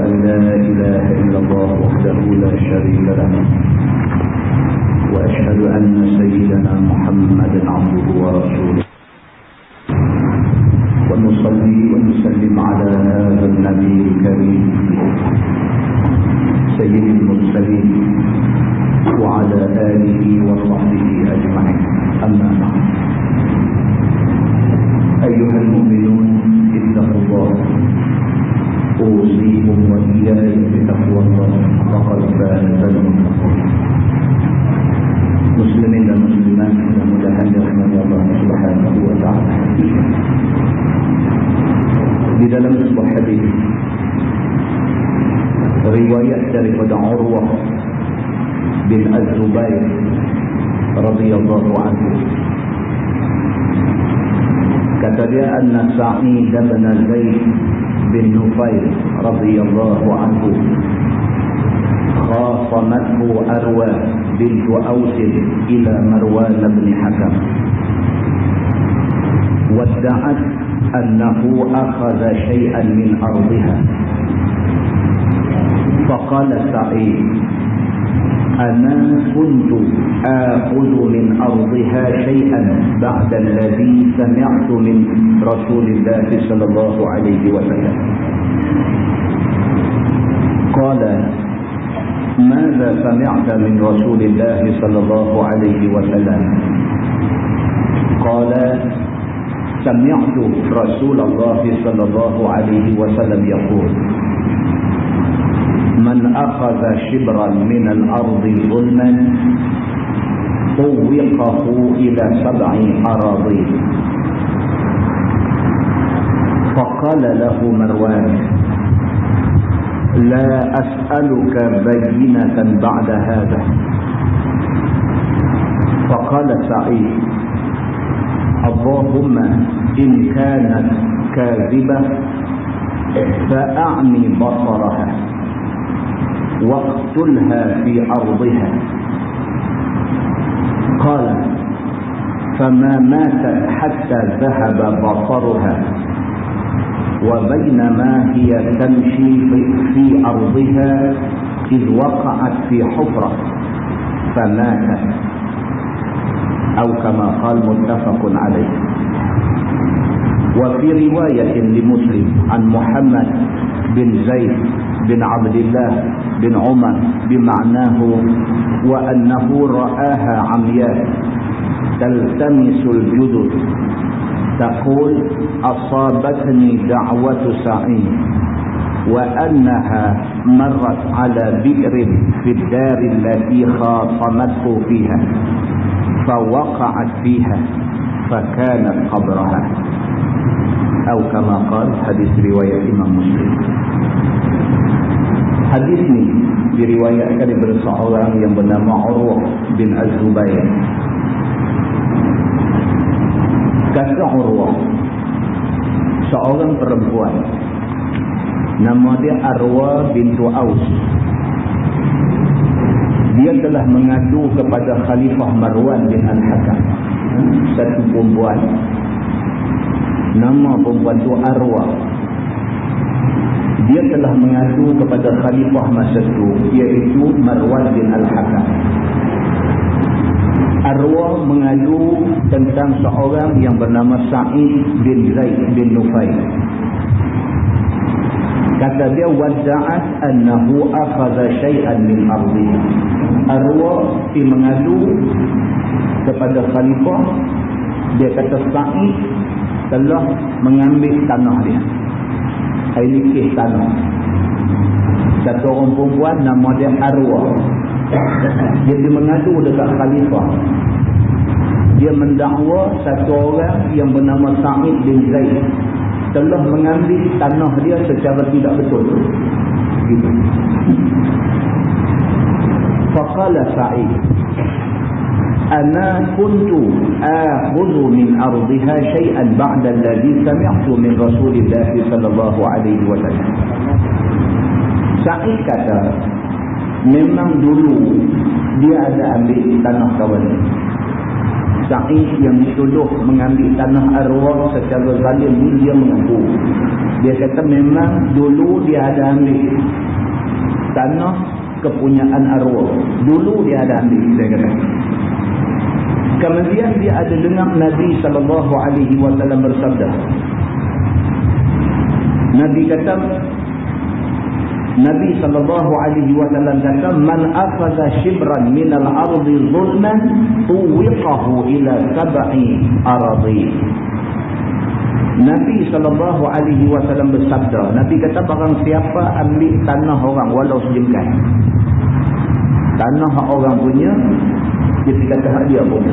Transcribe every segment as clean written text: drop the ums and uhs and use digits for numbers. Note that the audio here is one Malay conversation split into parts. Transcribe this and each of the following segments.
أن لا إله إلا الله وحده لا شريك له وأشهد أن سيدنا محمدا عبده ورسوله ونصلي ونسلم على هذا النبي الكريم سيد المرسلين وعلى آله وصحبه أجمعين أما بعد أيها المؤمنون اتقوا الله أوصيكم وإياي بتقوى الله فقد فاز المتقون. Muslimin dan muslimat mudah-mudahan dirahmati Allah Subhanahu wa taala. Di dalam sebuah hadis riwayat daripada Urwah bin Az-Zubair radhiyallahu anhu, kata dia anna Sa'id bin Zaid bin Nufail radhiyallahu anhu khasamathu Arwa bint Aus ila Marwan bin Hakam wadda'at annahu akhadha shay'an min ardiha faqala Sa'id ana kuntu akhudhu min ardiha shay'an ba'da alladhi sami'tu min Rasulillah sallallahu alaihi wasallam qala ماذا سمعت من رسول الله صلى الله عليه وسلم قال سمعت رسول الله صلى الله عليه وسلم يقول من أخذ شبرا من الأرض ظلما طوقه إلى 7 أراضين فقال له مروان لا أسألك بينة بعد هذا فقال سعيد اللهم إن كانت كاذبة فأعمي بصرها واقتلها في أرضها قال فما ماتت حتى ذهب بصرها وبينما هي تمشي في أرضها إذ وقعت في حفرة فماتت أو كما قال متفق عليه. وفي رواية لمسلم عن محمد بن زيد بن عبد الله بن عمر بمعناه وأنه رآها عمياء تلتمس الجدد تقول أصابتني دعوة سعيد وأنها مرت على بئر في الدار التي خاصمته فيها فوقعت فيها فكانت قبرها أو كما قال. Hadis riwayat Imam Muslim. Hadis ini diriwayatkan daripada seorang yang bernama Urwah bin Az-Zubair. Kata Urwah, seorang perempuan nama dia Arwa bintu Aus, dia telah mengadu kepada Khalifah Marwan bin Al-Hakam. Satu perempuan, nama perempuan itu Arwa, dia telah mengadu kepada Khalifah masa itu, iaitu Marwan bin Al-Hakam. Arwah mengadu tentang seorang yang bernama Sa'id bin Zaid bin Nufail. Kata dia wadda'at annahu akhadha shay'an min ardihi. Arwah mengadu kepada khalifah, dia kata Sa'id telah mengambil tanah dia. Ailikih tanah. Satu orang perempuan nama dia Arwah. Dia mengadu dekat khalifah. Dia mendakwa satu orang yang bernama Sa'id bin Zaid telah mengambil tanah dia secara tidak betul. Gitu. Faqala Sa'id ana kuntu akhudhu min ardiha shay'an ba'da alladhi sami'tu min Rasulillah sallallahu alaihi wasallam. Sa'id kata memang dulu dia ada ambil tanah kawan. Sa'id yang dituduh mengambil tanah Arwah secara zalim, dia mengaku Dia kata memang dulu dia ada ambil tanah kepunyaan arwah. Dulu dia ada ambil, dia kata. Kemudian dia ada dengar Nabi SAW bersabda. Nabi kata, Nabi SAW kata, man akhadha shibran minal ardi zulman tuwiqahu ila sab'i aradi. Nabi SAW bersabda, Nabi kata barang siapa ambil tanah orang walau sejengkal, tanah orang punya, dia kata hak dia punya.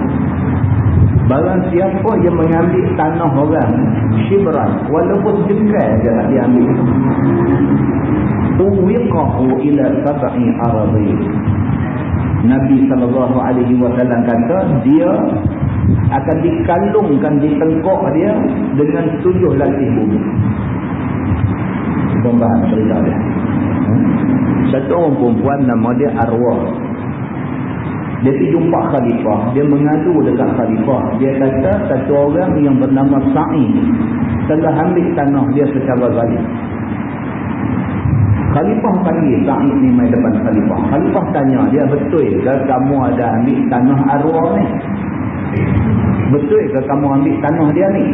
Barang siapa yang mengambil tanah orang shibran walaupun sejengkal je dia ambil, tuwiqahu ila sab'i aradi. Nabi SAW kata dia akan dikalungkan di tengkok dia dengan 7 lapis bumi. Pembahasan cerita dia. Satu orang perempuan nama dia Arwah. Dia pergi jumpa khalifah. Dia mengadu dekat khalifah. Dia kata satu orang yang bernama Sa'id telah ambil tanah dia secara zalim. Khalifah panggil Sa'id ni main depan khalifah. Khalifah tanya dia, betul ke kamu ada ambil tanah Arwah ni? Betul ke kamu ambil tanah dia ni?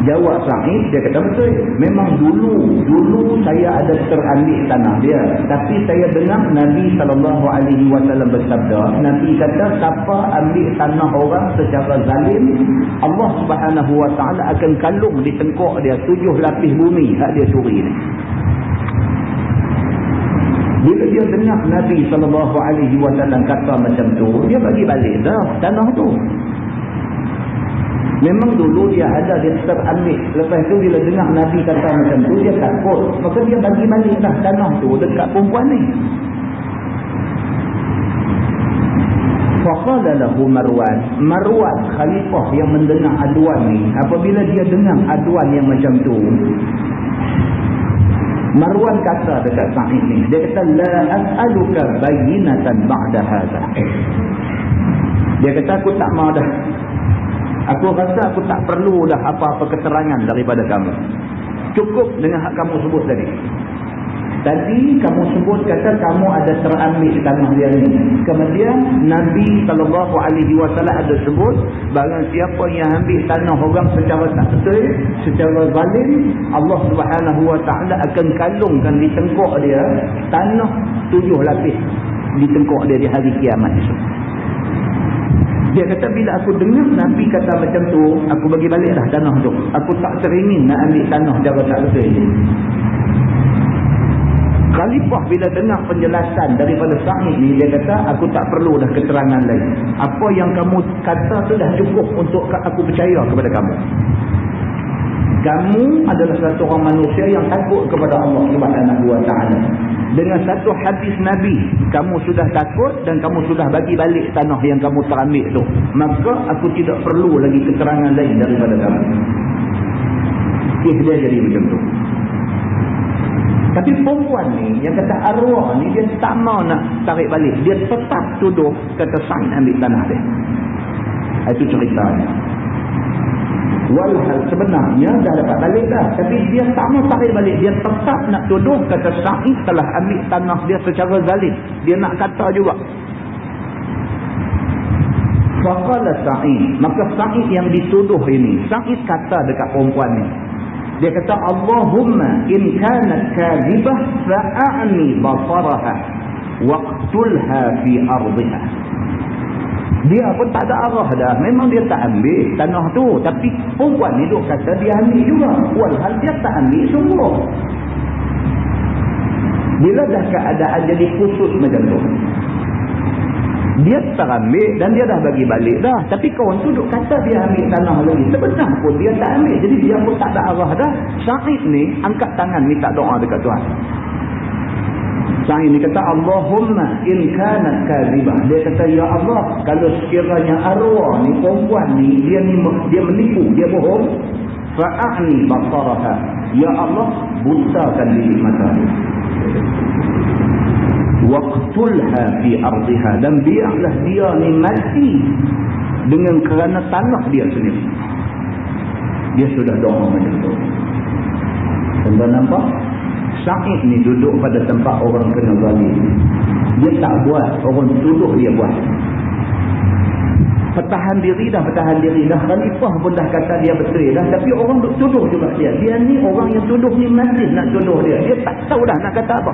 Jawab Sa'id, dia kata betul. Memang dulu saya ada terambil tanah dia. Tapi saya dengar Nabi SAW bersabda, Nabi kata siapa ambil tanah orang secara zalim, Allah SWT akan kalung di tengkok dia 7 lapis bumi hak dia curi ni. Bila dia dengar Nabi SAW kata macam tu, dia bagi balik dah tanah tu. Memang dulu dia ada, dia terambil. Lepas tu bila dengar Nabi kata macam tu, dia takut. Maka dia bagi balik dah tanah tu dekat perempuan ni. Faqala lahu Marwan. Marwan khalifah yang mendengar aduan ni, apabila dia dengar aduan yang macam tu, Marwan kata dekat Sa'id ni, dia kata la as'aluka bayyinatan ba'da hadha. Dia kata aku tak mau dah. Aku rasa aku tak perlu dah apa-apa keterangan daripada kamu. Cukup dengan hak kamu sebut tadi. Tadi kamu sebut kata kamu ada terambil tanah dia ni. Kemudian Nabi SAW ada sebut barang siapa yang ambil tanah orang secara tak betul, secara zalim, Allah SWT akan kalungkan di tengkok dia tanah 7 lapis di tengkok dia di hari kiamat esok. Dia kata bila aku dengar Nabi kata macam tu, aku bagi balik dah tanah tu. Aku tak teringin nak ambil tanah cara tak betul ni. Khalifah bila dengar penjelasan daripada Sa'id ni, dia kata aku tak perlu dah keterangan lain. Apa yang kamu kata tu dah cukup untuk aku percaya kepada kamu. Kamu adalah satu orang manusia yang takut kepada Allah Subhanahu wa taala. Dengan satu hadis Nabi, kamu sudah takut dan kamu sudah bagi balik tanah yang kamu terambil tu. Maka aku tidak perlu lagi keterangan lain daripada kamu. Dia jadi macam tu. Tapi perempuan ni, yang kata arwah ni, dia tak mau nak tarik balik. Dia tetap tuduh kata Sa'id ambil tanah dia. Itu ceritanya. Walhal sebenarnya dah dapat balik dah. Tapi dia tak mau tarik balik. Dia tetap nak tuduh kata Sa'id telah ambil tanah dia secara zalim. Dia nak kata juga. Faqala Sa'id. Maka Sa'id yang dituduh ini, Sa'id kata dekat perempuan ni. Dia kata, Allahumma in kanat kadhibah fa'a'ni basaraha waqtulha fi ardiha. Dia pun tak ada arah dah. Memang dia tak ambil tanah tu. Tapi perempuan ni duk kata dia ambil juga. Walhal dia tak ambil sungguh. Bila dah keadaan jadi khusus macam tu, dia terambil dan dia dah bagi balik dah. Tapi kawan tu duk kata dia ambil tanah lagi. Sebenarnya pun dia tak ambil. Jadi dia pun tak ada arah dah. Sa'id ni angkat tangan minta doa dekat Tuhan. Sa'id ni kata, Allahumma in kanat kadhibah. Dia kata, ya Allah, kalau sekiranya arwah ni, perempuan ni, dia menipu, dia bohong, fa'a'ni basaraha. Ya Allah, butakan bibir mata dia. Waqtulha fi ardiha, dan biarlah dia ni mati dengan kerana tanah dia sendiri. Dia sudah doa macam tu. Anda nampak? Sa'id ni duduk pada tempat orang kena zalim. Dia tak buat, orang tuduh dia buat. Pertahan diri dah. Khalifah pun dah kata dia betul dah. Tapi orang duk tuduh juga dia. Dia ni orang yang tuduh ni masih nak tuduh dia. Dia tak tahu dah nak kata apa.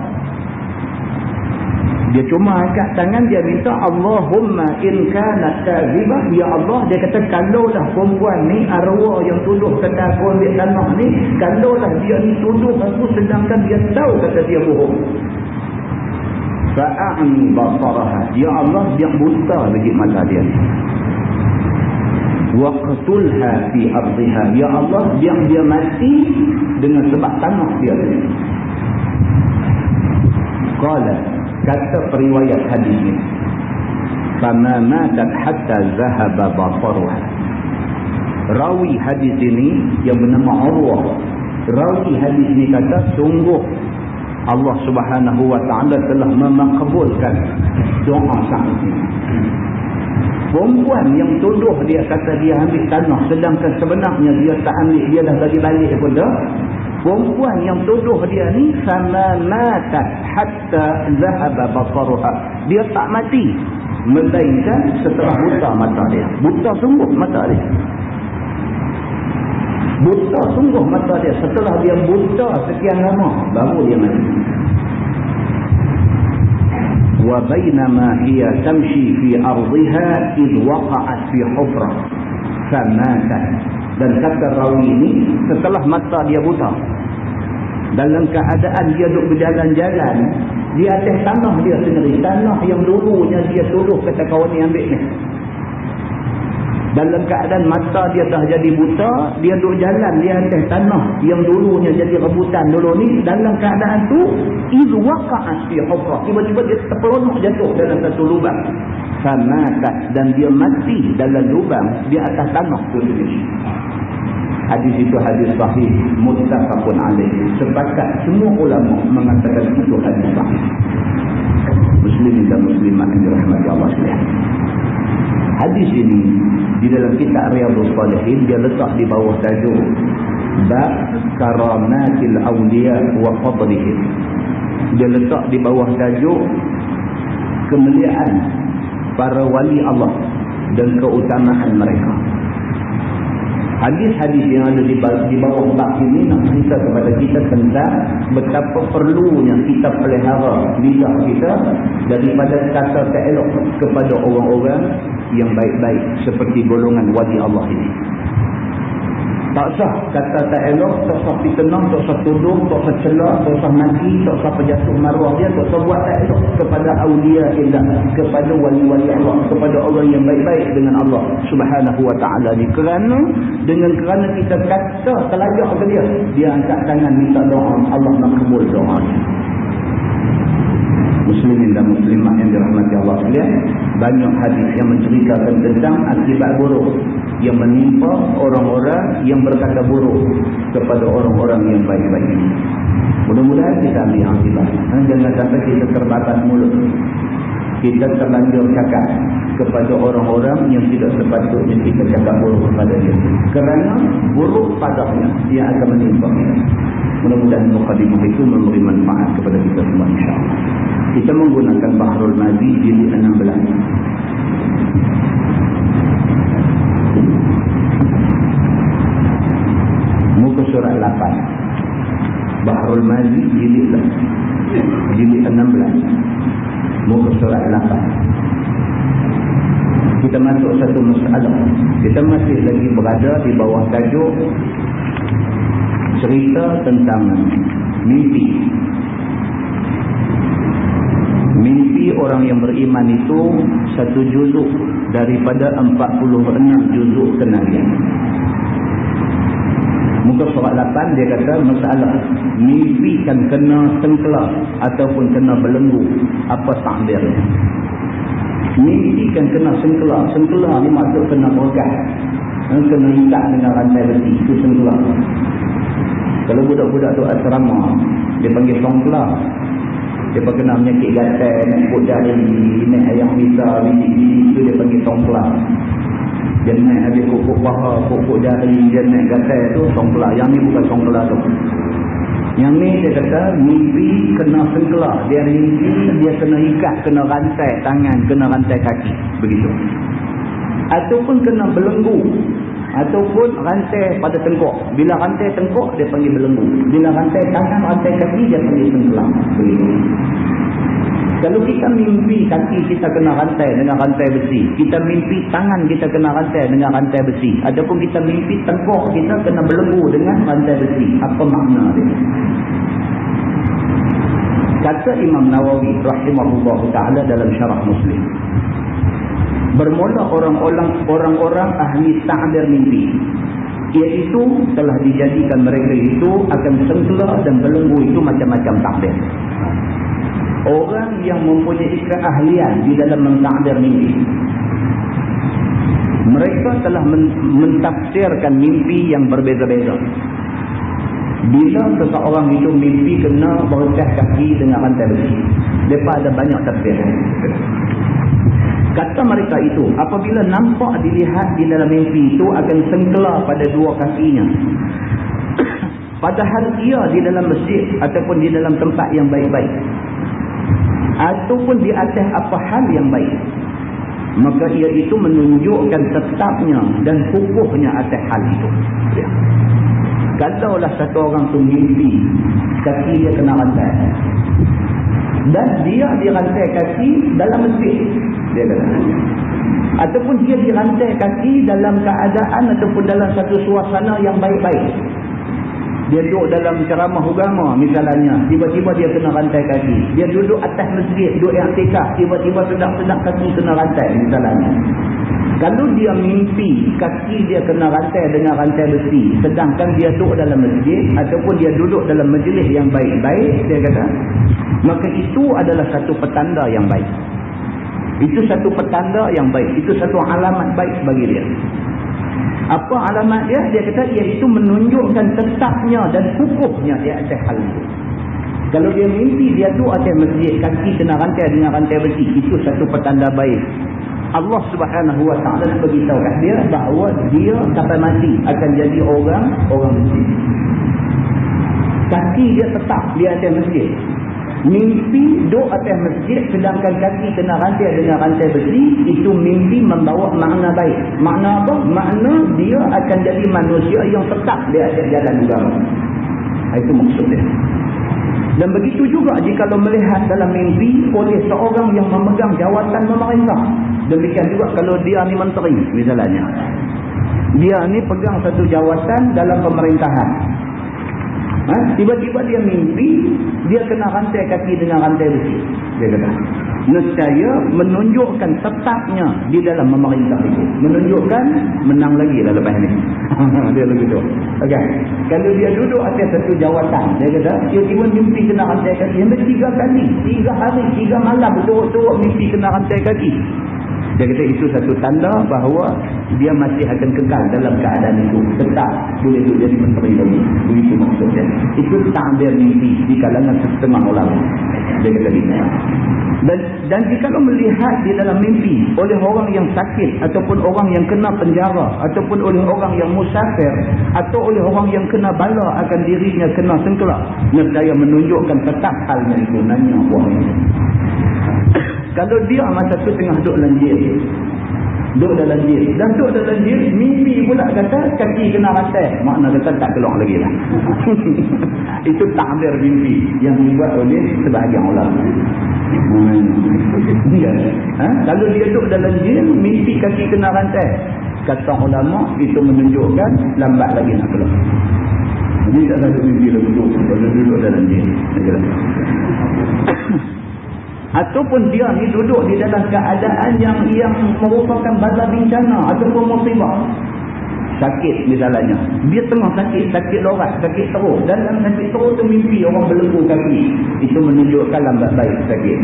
Dia cuma angkat tangan, dia minta Allahumma in kanat kadhibah, ya Allah. Dia kata kalaulah perempuan ni, arwah yang tuduh kata aku ambil tanah ni, kalaulah dia ni tuduh aku sedangkan dia tahu kata dia bohong, fa'a'ni basaraha, ya Allah biar buta bagi mata dia, waqtulha fi ardiha, ya Allah biar dia mati dengan sebab tanah dia tu. Qala, kata periwayat hadis ini, fama matat hatta zahaba basaruha. Rawi hadis ini yang bernama Urwah, rawi hadis ini kata sungguh Allah Subhanahu wa taala telah memakbulkan doa Sa'id ini. Perempuan yang tuduh dia kata dia ambil tanah sedangkan sebenarnya dia tak ambil, dia dah bagi balik pun dah. Perempuan yang tuduh dia ni sama matat hatta zahaba basaruha, dia tak mati melainkan setelah buta mata dia. Buta sungguh mata dia. Buta sungguh mata dia. Setelah dia buta sekian lama baru dia mati. Wa bainama hiya tamshi fi ardiha id waqa'at fi hufrah famatat. Dan kata rawi ini setelah mata dia buta, dalam keadaan dia duduk berjalan-jalan di atas tanah dia sendiri, tanah yang dulunya dia tuduh kata kawan ni ambil ni, dalam keadaan mata dia dah jadi buta, dia duduk jalan di atas tanah yang dulunya jadi rebutan dulu ni, dalam keadaan tu iz waqa'at fi hufrah, tiba-tiba dia terpelonok jatuh dalam satu lubang, famatat, dan dia mati dalam lubang di atas tanah tu sendiri. Hadis itu hadis sahih muttafaqun alaih. Sepakat semua ulama mengatakan itu hadis sahih. Muslimin dan muslimat yang dirahmati Allah sekalian. Hadis ini di dalam kitab Riyadhus Shalihin dia letak di bawah tajuk bab karamatil awliya wa fadlihim. Dia letak di bawah tajuk kemuliaan para wali Allah dan keutamaan mereka. Hadis-hadis yang ada di bawah bab ini nak cerita kepada kita tentang betapa perlunya kita pelihara lidah kita daripada kata tak elok kepada orang-orang yang baik-baik seperti golongan wali Allah ini. Tak sah kata tak elok, tak sah fitnah, tak sah tuduh, tak sah celah, tak sah maki, tak sah penjatuh maruah dia, tak sah buat tak elok kepada awliya illah, kepada wali-wali Allah, kepada orang yang baik-baik dengan Allah Subhanahu wa ta'ala ni. Kerana kita kata terlajak ke dia angkat tangan minta doa, Allah makbul doa. Muslimin dan muslimat yang dirahmati Allah sekalian, banyak hadis yang menceritakan tentang akibat buruk yang menimpa orang-orang yang berkata buruk kepada orang-orang yang baik-baik ini. Mudah-mudahan kita ambil akibat. Jangan sampai kita terbatas mulut, kita terlanjur cakap kepada orang-orang yang tidak sepatutnya kita cakap buruk kepada dia, kerana buruk padanya dia akan menimpa kita. Mudah-mudahan mukadimah itu memberi manfaat kepada kita semua, insyaAllah. Kita menggunakan Bahrul Mazi jilid 16. Muka surat 8. Bahrul Mazi jilid 16. Muka surat 8. Kita masuk satu masalah. Kita masih lagi berada di bawah tajuk cerita tentang mimpi. Mimpi orang yang beriman itu satu juzuk daripada 46 juzuk kenabian. Muka surat 8 dia kata masalah mimpi kan kena tengkelah ataupun kena belenggu, apa takbirnya. Mimpi kan kena sengkelah. Sengkelah ni maksud kena berkat, kena ikat dengan rantai besi, itu sengkelah. Kalau budak-budak tu asrama dia panggil sengkelah. Dia kena menyakit gatal, nak ikut jari, naik ayam bisa, biji-biji, itu dia panggil songklah. Dia naik habis pokok paha, pokok jari, dia naik gatal tu songkelah. Yang ni bukan songkelah tu. Yang ni dia kata mimpi kena sengkelah. Dia mimpi dia kena ikat, kena rantai tangan, kena rantai kaki. Begitu. Ataupun kena belenggu. Ataupun rantai pada tengkok. Bila rantai tengkok dia panggil belenggu. Bila rantai tangan, rantai kaki dia panggil sengkelah. Begitu. Kalau kita mimpi kaki kita kena rantai dengan rantai besi, kita mimpi tangan kita kena rantai dengan rantai besi, ataupun kita mimpi tengkok kita kena belenggu dengan rantai besi, apa makna dia? Kata Imam Nawawi rahimahullah ta'ala dalam syarah Muslim, bermula orang-orang ahli ta'bir mimpi, iaitu telah dijadikan mereka itu akan sengkelah dan belenggu itu macam-macam takbir. Orang yang mempunyai keahlian di dalam mentakdir mimpi, mereka telah mentafsirkan mimpi yang berbeza-beza. Bila seseorang itu mimpi kena berekas kaki dengan rantai besi, mereka ada banyak tafsir. Kata mereka itu, apabila nampak dilihat di dalam mimpi itu akan sengkelah pada dua kakinya, padahal ia di dalam masjid ataupun di dalam tempat yang baik-baik, ataupun di atas apa hal yang baik, maka ia itu menunjukkan tetapnya dan kukuhnya atas hal itu. Ya. Kalaulah satu orang tu mimpi kaki dia kena rantai dan dia dirantai kaki dalam masjid, dia kata, ataupun dia dirantai kaki dalam keadaan ataupun dalam satu suasana yang baik-baik, dia duduk dalam ceramah agama misalnya, tiba-tiba dia kena rantai kaki. Dia duduk atas masjid, duduk i'tikaf, tiba-tiba sedap-sedap kaki kena rantai misalnya. Kalau dia mimpi kaki dia kena rantai dengan rantai besi, sedangkan dia duduk dalam masjid ataupun dia duduk dalam majlis yang baik-baik, dia kata, maka itu adalah satu petanda yang baik. Itu satu petanda yang baik. Itu satu alamat baik bagi dia. Apa alamat dia? Dia kata iaitu menunjukkan tetapnya dan kukuhnya di atas hal itu. Kalau dia mimpi dia duduk atas masjid, kaki kena rantai dengan rantai besi, itu satu petanda baik. Allah Subhanahu wa ta'ala beritahu kat dia bahawa dia sampai mati akan jadi orang masjid. Kaki dia tetap di atas masjid. Mimpi duduk atas masjid sedangkan kaki kena rantai dengan rantai besi, itu mimpi membawa makna baik. Makna apa? Makna dia akan jadi manusia yang tetap di atas jalan agama. Itu maksud dia. Dan begitu juga jika melihat dalam mimpi oleh seorang yang memegang jawatan memerintah. Demikian juga kalau dia ni menteri misalnya. Dia ni pegang satu jawatan dalam pemerintahan. Tiba-tiba dia mimpi dia kena rantai kaki dengan rantai besi, dia kata, nescaya menunjukkan tetapnya di dalam memerintah itu, menunjukkan menang lagi lah lepas ni. Dia begitu. Okay. Kalau dia duduk atas satu jawatan, dia kata tiba-tiba mimpi kena rantai kaki, sampai 3 kali, 3 hari 3 malam berturut-turut mimpi kena rantai kaki. Dia kata itu satu tanda bahawa dia masih akan kekal dalam keadaan itu, tetap boleh jadi menteri lagi. Begitu maksudnya. Itu ta'bir mimpi di kalangan setengah ulama. Dia kata ini. Dan jika melihat di dalam mimpi oleh orang yang sakit ataupun orang yang kena penjara ataupun oleh orang yang musafir atau oleh orang yang kena bala akan dirinya kena sengkelah, nescaya menunjukkan tetap halnya itu. Nanya buah. Kalau dia masa tu tengah duduk dalam jil, dan duduk dalam jil, mimpi pula kata kaki kena rantai, makna kata tak keluar lagi lah. Itu ta'bir mimpi yang dibuat oleh sebahagian ulama. Kalau dia duduk dalam jil, mimpi kaki kena rantai, kata ulama itu menunjukkan lambat lagi nak keluar. Jadi tak satu mimpi lagi duduk dalam jil. Ataupun dia ni duduk di dalam keadaan yang merupakan bala bencana ataupun musibah. Sakit misalnya. Dia tengah sakit lorat, sakit teruk. Dan dalam sakit teruk tu mimpi orang belenggu kaki. Itu menunjukkan lambat baik sakit.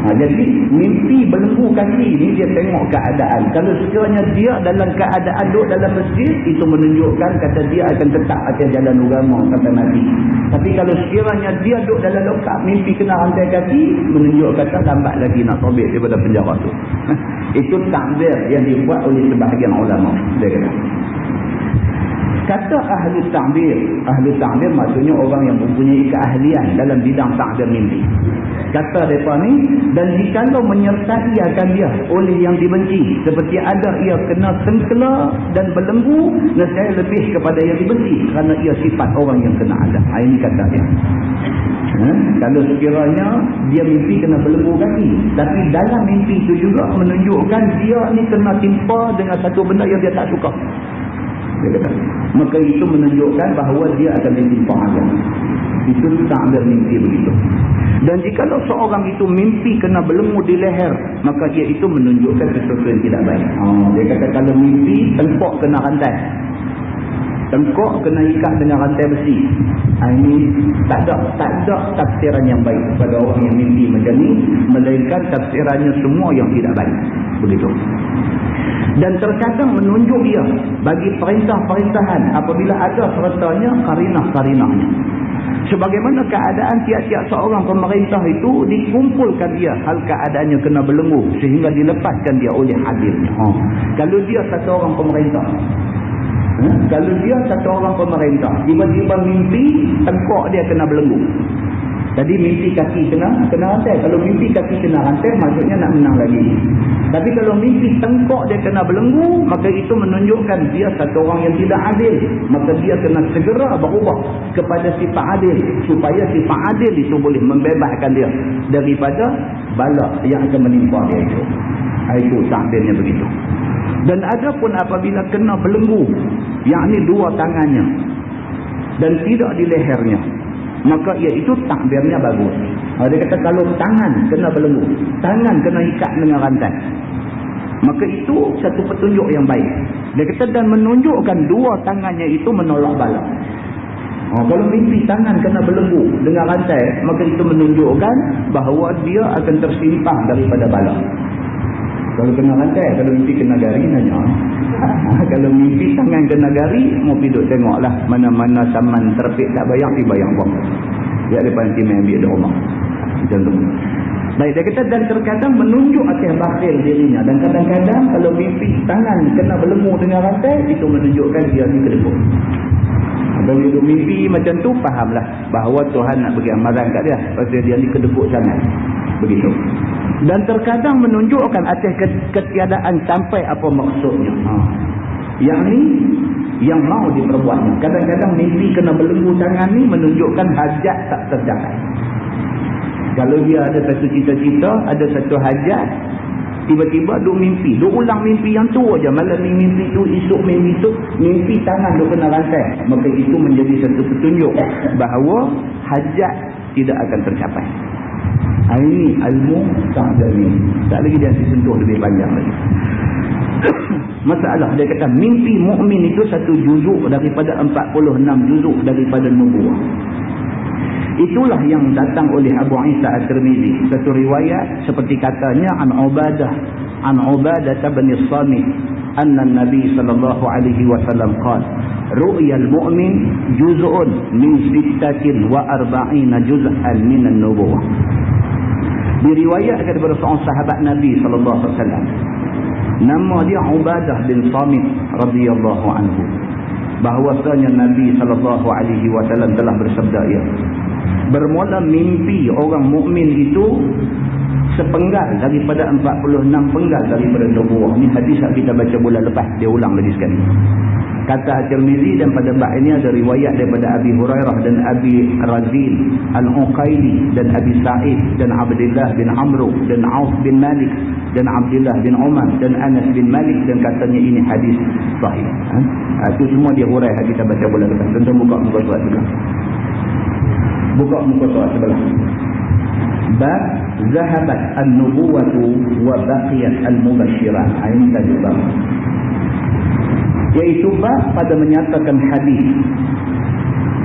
Jadi mimpi belenggu kaki ni dia tengok keadaan. Kalau sekiranya dia dalam keadaan duduk dalam masjid, itu menunjukkan kata dia akan tetap atas jalan agama sampai mati. Tapi kalau sekiranya dia duduk dalam lokap mimpi kena rantai kaki, menunjukkan kata lambat lagi nak tobek daripada penjara tu. Itu takbir yang dibuat oleh sebahagian ulama. Dia kata ahli takbir maksudnya orang yang mempunyai keahlian dalam bidang takbir mimpi. Kata mereka ni, dan jikalau menyertai akan dia oleh yang dibenci, seperti ada ia kena tengkela dan belenggu, nescaya lebih kepada yang dibenci, kerana ia sifat orang yang kena azab. Ini kata dia. Kalau sekiranya dia mimpi kena belenggu kaki, tapi dalam mimpi itu juga menunjukkan dia ni kena timpa dengan satu benda yang dia tak suka, dia kata, maka itu menunjukkan bahawa dia akan ditimpa azab. Itu takbir mimpi begitu. Dan jikalau seorang itu mimpi kena belenggu di leher, maka ia itu menunjukkan sesuatu yang tidak baik. Dia kata kalau mimpi tengkok kena rantai, tengkok kena ikat dengan rantai besi, ini tak ada tafsiran yang baik pada orang yang mimpi macam ni, melainkan tafsirannya semua yang tidak baik. Begitu. Dan terkadang menunjuk ia bagi perintah-perintahan apabila ada sertanya karinah-karinahnya. Sebagaimana keadaan tiap-tiap seorang pemerintah itu dikumpulkan dia hal keadaannya kena belenggu sehingga dilepaskan dia oleh hadirnya. Kalau dia satu orang pemerintah, tiba-tiba mimpi tengkok dia kena belenggu. Tadi mimpi kaki kena rantai. Kalau mimpi kaki kena rantai, maksudnya nak menang lagi. Tapi kalau mimpi tengkok dia kena belenggu, maka itu menunjukkan dia satu orang yang tidak adil. Maka dia kena segera berubah kepada sifat adil, supaya sifat adil itu boleh membebaskan dia daripada bala yang akan menimpa dia itu. Itu takdirnya begitu. Dan ada pun apabila kena belenggu, yakni dua tangannya dan tidak di lehernya, maka iaitu takbirnya bagus. Dia kata kalau tangan kena belenggu, tangan kena ikat dengan rantai, maka itu satu petunjuk yang baik. Dia kata dan menunjukkan dua tangannya itu menolak bala. Kalau mimpi tangan kena belenggu dengan rantai, maka itu menunjukkan bahawa dia akan tersimpang daripada bala. Kalau kena rantai, kalau mimpi kena gari nanya. Kalau mimpi tangan kena gari, mau piduk tengoklah mana-mana saman terpik tak bayang, pergi bayang buang. Dia depan nanti main ambil di rumah. Macam tu. Baik, dia kata dan terkadang menunjuk atas bakhil dirinya. Dan kadang-kadang kalau mimpi tangan kena belenggu dengan rantai, itu menunjukkan dia ni kedekut. Kalau dia mimpi macam tu, fahamlah bahawa Tuhan nak bagi amaran kat dia. Pasal dia ni kedekut sangat. Begitu. Dan terkadang menunjukkan atas ketiadaan sampai apa maksudnya. Yang ni yang mau diperbuatnya. Kadang-kadang mimpi kena belenggu tangan ni menunjukkan hajat tak tercapai. Kalau dia ada satu cita-cita, ada satu hajat, tiba-tiba duk mimpi, duk ulang mimpi yang tu aja. Malam ni mimpi tu, esok mimpi tu, mimpi tangan duk kena rantai. Maka itu menjadi satu petunjuk bahawa hajat tidak akan tercapai. Ini ilmu takdir ni. Tak lagi dia disentuh lebih panjang lagi. Masalah dia kata mimpi mukmin itu satu juzuk daripada 46 juzuk daripada nubuah. Itulah yang datang oleh Abu Isa At-Tirmizi. Satu riwayat seperti katanya an Ubadah bin Samit anna Nabi sallallahu alaihi wasallam qala ru'yal mu'min juz'un min 46 juz'an min an-nubuwah. Diriwayatkan daripada seorang sahabat Nabi sallallahu alaihi wasallam, nama dia Ubadah bin Samit radhiyallahu anhu, bahwasanya Nabi sallallahu alaihi wasallam telah bersabda, ya, bermula mimpi orang mukmin itu sepenggal daripada 46 penggal daripada nubuah. Ini hadis yang kita baca bulan lepas, dia ulang lagi sekali. Kata At-Tirmizi, dan pada bab ini ada riwayat daripada Abi Hurairah dan Abi Razin Al-Uqaili dan Abi Sa'id dan Abdullah bin Amr dan Auf bin Malik dan Abdullah bin Umar dan Anas bin Malik, dan katanya ini hadis sahih. Itu semua dia hurai kita baca bulan lepas. Tentu buka muka surat sebelah. Buka muka surat sebelah. Bab zahabat an-nubuwatu wa baqiyat al-mubasyirat. Ini tadi bab. Iaitu bab pada menyatakan hadis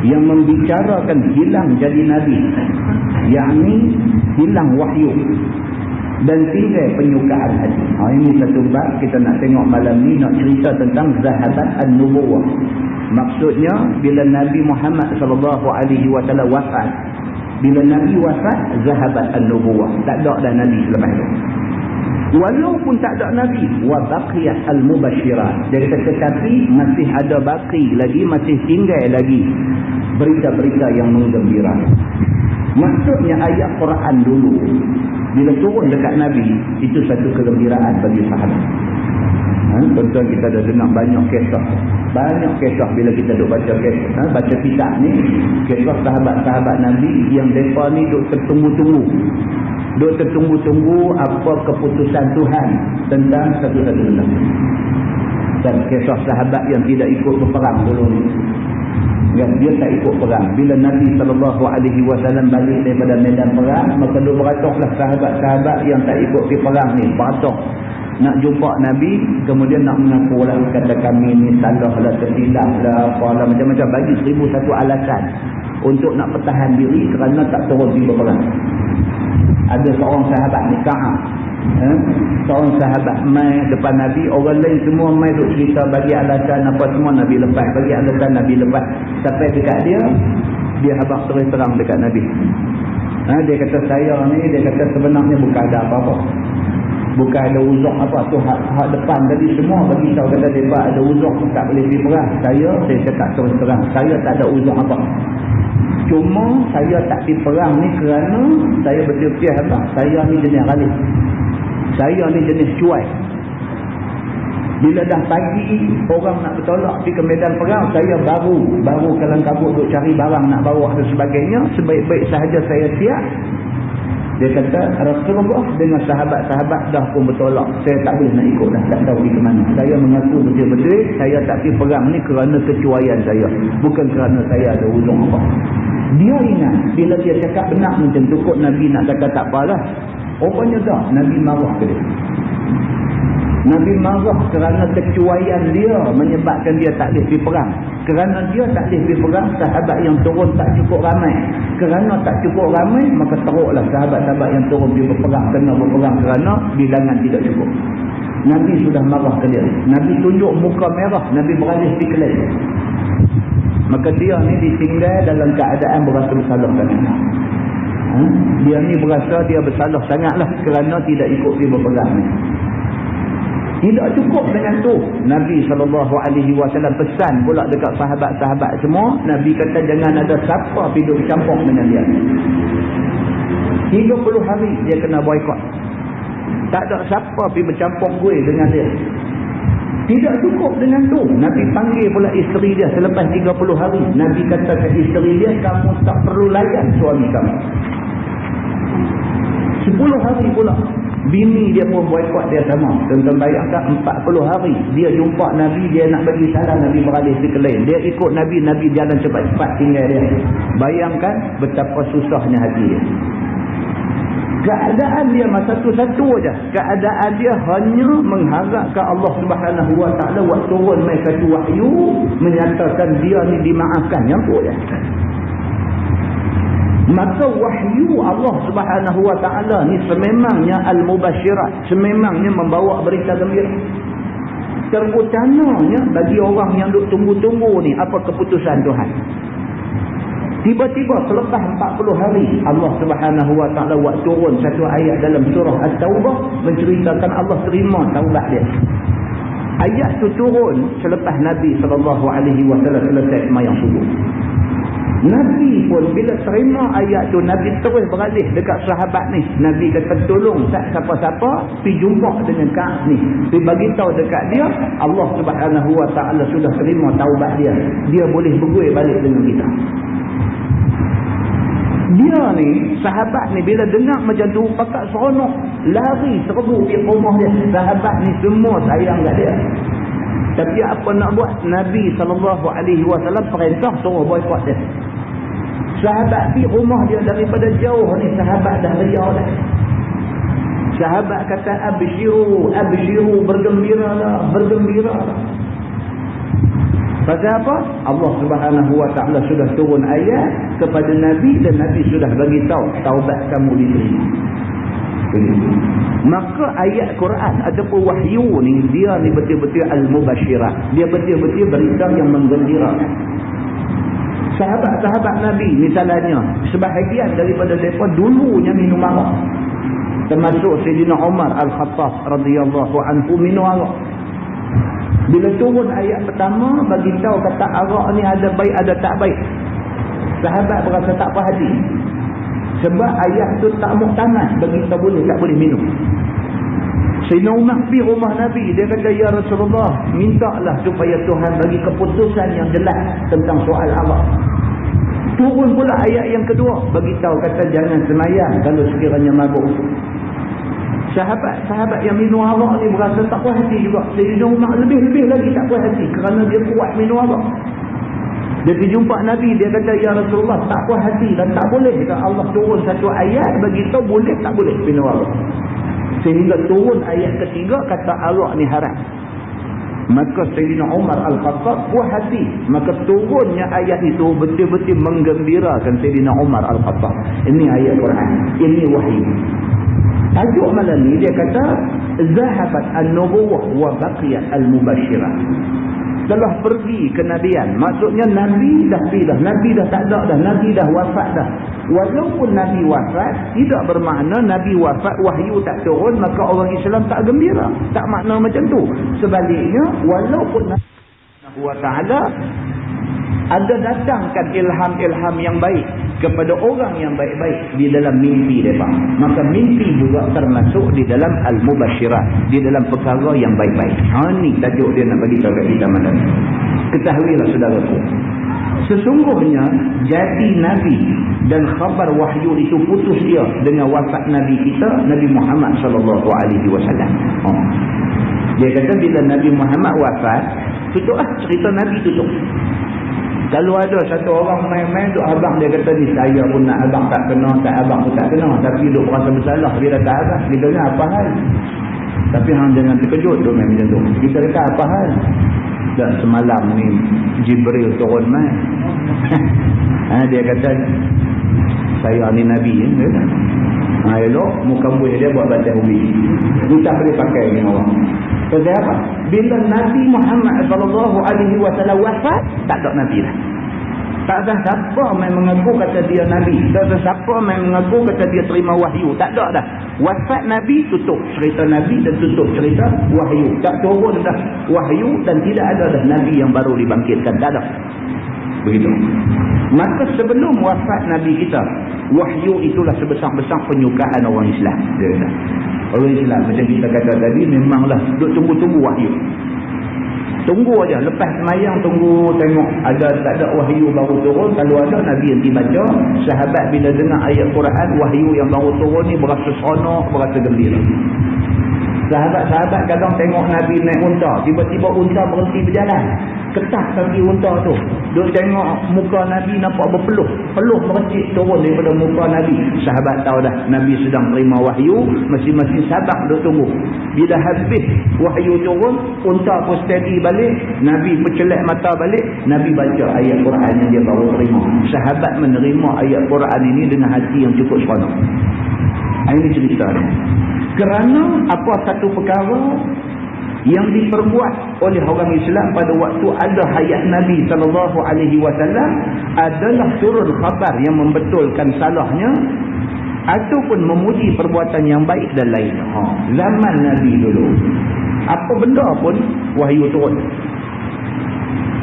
yang membicarakan hilang jadi nabi, yakni hilang wahyu dan tinggal penyukaan hadis. Ini satu bab kita nak tengok malam ni, nak cerita tentang zahabat an-nubuwah. Maksudnya bila Nabi Muhammad sallallahu alaihi wasallam wafat, bila Nabi wafat, zahabat an-nubuwah, tak ada dah nabi selepas itu. Walaupun tak ada Nabi, wa baqiyat al-mubasyirat. Dia kata tetapi masih ada baki lagi, masih tinggal lagi berita-berita yang menggembirakan. Maksudnya ayat Quran dulu bila turun dekat Nabi, itu satu kegembiraan bagi sahabat. Contoh kita dah dengar banyak kisah bila kita duk baca kisah, baca kitab ni, kisah sahabat-sahabat Nabi yang mereka ni duk tertunggu-tunggu apa keputusan Tuhan tentang satu-satu benda. Dan kisah sahabat yang tidak ikut berperang dulu ni, dia tak ikut perang. Bila Nabi SAW balik daripada medan perang, maka dia beratoklah sahabat-sahabat yang tak ikut pergi perang ni, beratok nak jumpa Nabi, kemudian nak mengaku lah, kata kami ni salah lah, tersilap lah, apalah, macam-macam, bagi 1001 alasan untuk nak pertahan diri kerana tak turun pergi berperang. Ada seorang sahabat ni, Ka'ab, seorang sahabat mai depan Nabi, orang lain semua mai duk cerita bagi alasan apa semua, Nabi lepas, bagi alasan Nabi lepas, sampai dekat dia habaq terus terang dekat Nabi. Dia kata saya ni, dia kata sebenarnya bukan ada apa-apa, bukan ada uzur apa tu, hak depan tadi semua bagi tahu kata mereka ada uzur tak boleh pergi perang. Saya cakap terus terang, saya tak ada uzur apa, cuma saya tak pergi perang ni kerana saya betul-betul apa, saya ni jenis ghalib, saya ni jenis cuai. Bila dah pagi orang nak bertolak pergi ke medan perang, saya baru kalang kabut duk cari barang nak bawa dan sebagainya, sebaik-baik sahaja saya siap. Dia kata Rasulullah dengan sahabat-sahabat dah pun bertolak, saya tak boleh nak ikut dah, tak tahu pergi ke mana. Saya mengaku betul-betul saya tak pergi perang ni kerana kecuaian saya, bukan kerana saya ada uzur apa. Dia ingat bila dia cakap benar macam tu, kok Nabi nak cakap tak apalah. Rupanya tak, Nabi marah ke dia. Nabi marah kerana kecuaian dia menyebabkan dia tak boleh pergi perang. Kerana dia tak boleh pergi perang, sahabat yang turun tak cukup ramai. Kerana tak cukup ramai, maka teruklah sahabat-sahabat yang turun pergi berperang, kena berperang kerana bilangan tidak cukup. Nabi sudah marah ke dia. Nabi tunjuk muka merah, Nabi beralih pergi ke lain. Maka dia ni ditinggal dalam keadaan berasa bersalah sangat. Dia ni berasa dia bersalah sangatlah kerana tidak ikut pergi berperang ni. Tidak cukup dengan tu, Nabi SAW pesan pula dekat sahabat-sahabat semua. Nabi kata jangan ada siapa hidup campur dengan dia. 30 hari dia kena boykot. Tak ada siapa pergi bercampur gue dengan dia. Tidak cukup dengan tu, Nabi panggil pula isteri dia selepas 30 hari. Nabi kata ke isteri dia, kamu tak perlu layan suami kamu. 10 hari pula bini dia pun boykot dia sama. Tuan-tuan bayangkan 40 hari dia jumpa Nabi, dia nak bagi salam, Nabi beralih ke lain. Dia ikut Nabi, Nabi jalan cepat-cepat tinggal dia. Bayangkan betapa susahnya hati dia. Keadaan dia masa satu aja. Keadaan dia hanya mengharapkan Allah Subhanahu Wa Taala waktu turun mai satu wahyu menyatakan dia ni dimaafkan, yang tu aja. Maka wahyu Allah Subhanahu Wa Taala ni sememangnya al-mubasyirat, sememangnya membawa berita gembira. Terutamanya bagi orang yang duk tunggu-tunggu ni apa keputusan Tuhan. Tiba-tiba selepas 40 hari Allah Subhanahu Wa Taala buat turun satu ayat dalam surah At-Taubah menceritakan Allah terima taubat dia. Ayat tu turun selepas Nabi SAW selesai sembahyang subuh. Nabi pun bila terima ayat tu, Nabi terus beralih dekat sahabat ni. Nabi kata tolong siapa-siapa pergi jumpa dengan Ka'ab ni, pergi bagi tahu dekat dia Allah Subhanahu Wa Taala sudah terima taubat dia, dia boleh berguih balik dengan kita. Dia ni, sahabat ni bila dengar macam tu pakat seronok, lari serbu pergi rumah dia. Sahabat ni semua sayang kat dia. Tapi apa nak buat, Nabi SAW perintah suruh boykot dia. Sahabat pergi rumah dia daripada jauh ni, sahabat dah riau dah. Sahabat kata abshiru, abshiru, bergembiralah, bergembiralah. Pasal apa? Allah Subhanahu Wa Taala sudah turun ayat kepada Nabi dan Nabi sudah bagi tahu taubat kamu diterima. Maka ayat Quran ataupun wahyu ni, dia ni betul-betul al-mubasyirat. Dia betul-betul berita yang menggembirakan. Sahabat-sahabat Nabi misalnya, sebahagian daripada mereka dulunya minum arak. termasuk Sayyidina Umar Al-Khattab radhiyallahu anhu minum arak. Bila turun ayat pertama bagi tahu kata arak ni ada baik ada tak baik, sahabat berasa tak puas hati. Sebab ayat tu tak muktamad bagi tahu boleh tak boleh minum. Sayyidina Umar pergi rumah Nabi, dia kata, ya Rasulullah, mintalah supaya Tuhan bagi keputusan yang jelas tentang soal arak. Turun pula ayat yang kedua bagi tahu kata jangan semayang kalau sekiranya mabuk. Sahabat yang minum arak ni berasa tak puas hati juga. Sayyidina Umar lebih-lebih lagi tak puas hati kerana dia kuat minum arak. Dia pergi jumpa Nabi, dia kata, ya Rasulullah, tak puas hati dan tak boleh. Kata Allah turun satu ayat bagi tahu boleh tak boleh minum arak. Sehingga turun ayat ketiga kata arak ni haram. Maka Sayyidina Umar Al-Khattab puas hati. Maka turunnya ayat itu betul-betul menggembirakan Sayyidina Umar Al-Khattab. Ini ayat Quran, ini wahyu. Tajuk malam ni dia kata zahabat an-nubuwah wa baqiyat al-mubashirah. Telah pergi kenabian. Maksudnya Nabi dah pergi dah. Nabi dah tak ada dah. Nabi dah wafat dah. Walaupun Nabi wafat, tidak bermakna Nabi wafat wahyu tak turun maka orang Islam tak gembira. Tak makna macam tu. Sebaliknya, walaupun Nabi SWT ada datangkan ilham-ilham yang baik kepada orang yang baik-baik di dalam mimpi mereka, maka mimpi juga termasuk di dalam al-mubashirah, di dalam perkara yang baik-baik. Ini tajuk dia nak bagi tahu kat kita malam. Ketahuilah saudaraku, sesungguhnya jadi Nabi dan khabar wahyu itu putus dia dengan wafat Nabi kita, Nabi Muhammad SAW. Dia kata bila Nabi Muhammad wafat, tutup cerita Nabi tutup. Kalau ada satu orang main-main duk abang, dia kata ni saya pun nak abang tak kena, tak abang pun tak kena, tapi duk rasa bersalah bila tak abang. Dia kata apa hal? Tapi hang jangan terkejut tu main macam tu. Kita kata apa hal? Dan semalam ni Jibril turun main. Dia kata saya ni Nabi. Elok muka buih dia buat batas ubi. Dia tak boleh pakai ni orang. Sebab apa? Bila Nabi Muhammad SAW wafat, tak ada Nabi dah. Tak ada siapa main mengaku kata dia Nabi. Tak ada siapa main mengaku kata dia terima wahyu. Tak ada dah. Wafat Nabi, tutup cerita Nabi dan tutup cerita wahyu. Tak turun dah wahyu dan tidak ada dah Nabi yang baru dibangkitkan. Tak ada. Begitu. Maka sebelum wafat Nabi kita, wahyu itulah sebesar-besar penyukaan orang Islam. Dia kata. Orang Islam macam kita kata tadi memanglah duk tunggu-tunggu wahyu. Tunggu aja, lepas semayang tunggu tengok ada tak ada wahyu baru turun. Kalau ada Nabi nanti baca. Sahabat bila dengar ayat Quran wahyu yang baru turun ni berasa seronok, berasa gembira. Sahabat-sahabat kadang tengok Nabi naik unta, tiba-tiba unta berhenti berjalan. Ketat kaki unta tu. Duk tengok muka Nabi nampak berpeluh. Peluh mercik turun daripada muka Nabi. Sahabat tahu dah Nabi sedang terima wahyu, masing-masing sahabat duk tunggu. Bila habis wahyu turun, unta pun steady balik, Nabi bercelak mata balik, Nabi baca ayat Quran yang dia baru terima. Sahabat menerima ayat Quran ini dengan hati yang cukup seronok. Ini cerita dia. Kerana apa satu perkara yang diperbuat oleh orang Islam pada waktu ada hayat Nabi SAW adalah turun khabar yang membetulkan salahnya ataupun memuji perbuatan yang baik dan lain. Zaman Nabi dulu, apa benda pun wahyu turun.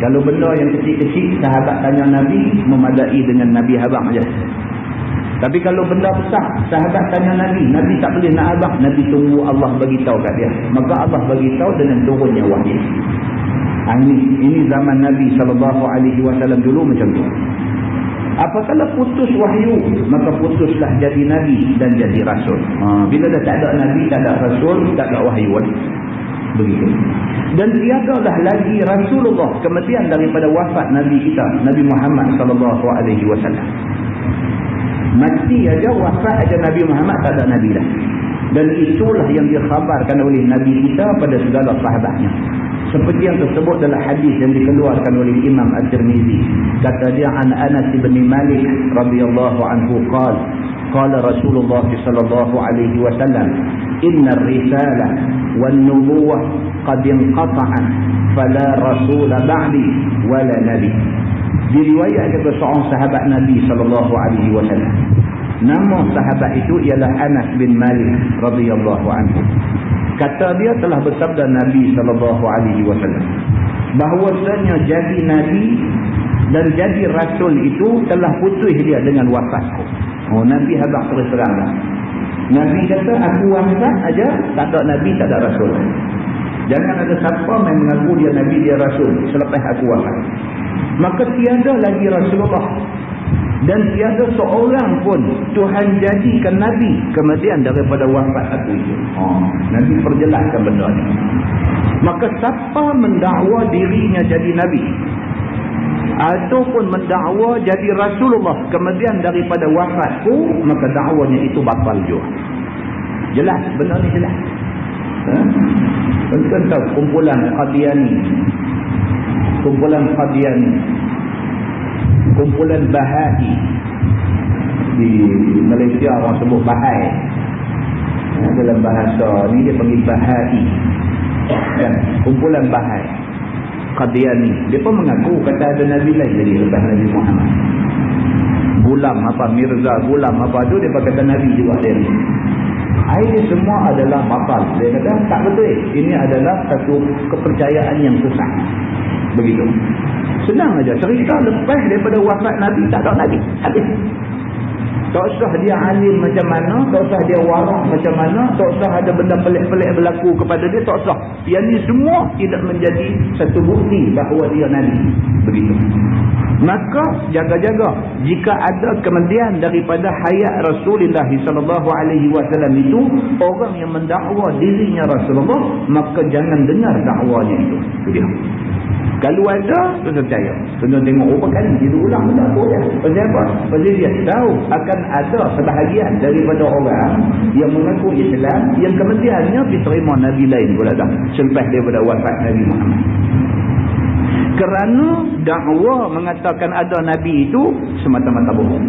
Kalau benda yang kecil-kecil, sahabat tanya Nabi, memadai dengan Nabi abang saja. Tapi kalau benda besar, sahabat tanya Nabi, Nabi tak boleh nak abang, Nabi tunggu Allah bagi tahu kat dia. Maka Allah bagi tahu dengan turunnya wahyu. Ini zaman Nabi SAW dulu macam tu. Apabila putus wahyu, maka putuslah jadi Nabi dan jadi Rasul. Bila dah tak ada Nabi, tak ada Rasul, tak ada wahyu. Begitu. Dan tiadalah lagi Rasulullah kemudian daripada wafat Nabi kita, Nabi Muhammad SAW. Mati aja, wafat aja Nabi Muhammad, tak ada Nabi dah. Dan itulah yang dikhabarkan oleh Nabi kita pada segala sahabatnya. Seperti yang tersebut dalam hadis yang dikeluarkan oleh Imam At-Tirmizi. Kata dia an Anas bin Malik radhiyallahu anhu qala Rasulullah sallallahu alaihi wasallam inna ar-risalah wan nubuwah qad inqata'at fala rasul ba'di wala nabi. Diriwayatkan oleh seorang sahabat Nabi SAW. Nama sahabat itu ialah Anas bin Malik radhiyallahu anhu. Kata dia telah bersabda Nabi SAW bahwasanya jadi Nabi dan jadi Rasul itu telah putus dia dengan wafatku. Nabi habaq terus terang. Nabi kata aku wafat aja, tak ada Nabi, tak ada Rasul. Jangan ada siapa yang mengaku dia Nabi, dia Rasul selepas aku wafat. Maka tiada lagi Rasulullah dan tiada seorang pun Tuhan jadikan Nabi kemudian daripada wafat aku itu. Nabi perjelaskan benda ni. Maka siapa mendakwa dirinya jadi Nabi ataupun mendakwa jadi Rasulullah kemudian daripada wafatku, maka dakwanya itu batal juga. Jelas, benda ni jelas. Tuan-tuan tahu kumpulan Qadiani, kumpulan Bahai di Malaysia orang sebut Bahai. Dalam bahasa ni dia panggil Bahai. Kan? Kumpulan Bahai Qadiani, dia pun mengaku kata ada Nabi lain jadi lepas Nabi Muhammad. Gulam apa, Mirza Gulam apa tu dia kata Nabi juga dia. Ini semua adalah batal. Dia kata tak betul. Ini adalah satu kepercayaan yang sesat. Begitu. Senang aja cerita lepas daripada wafat Nabi tak ada Nabi. Habis. Tak usah dia alim macam mana, tak usah dia warak macam mana, tak usah ada benda pelik-pelik berlaku kepada dia, tak usah. Yang ni semua tidak menjadi satu bukti bahawa dia Nabi. Begitu. Maka jaga-jaga jika ada kemudian daripada hayat Rasulullah SAW itu orang yang mendakwa dirinya Rasulullah, maka jangan dengar dakwanya itu. Itu dia. Kalau ada, tu percaya. Tuan-tuan tengok berapa kali dia ulang tak apa ya. Pasal apa? Pasal dia tahu akan ada sebahagian daripada orang yang mengaku Islam yang kemudiannya diterima Nabi lain pula dah selepas daripada wafat Nabi Muhammad. Kerana dakwa mengatakan ada Nabi itu semata-mata bohong.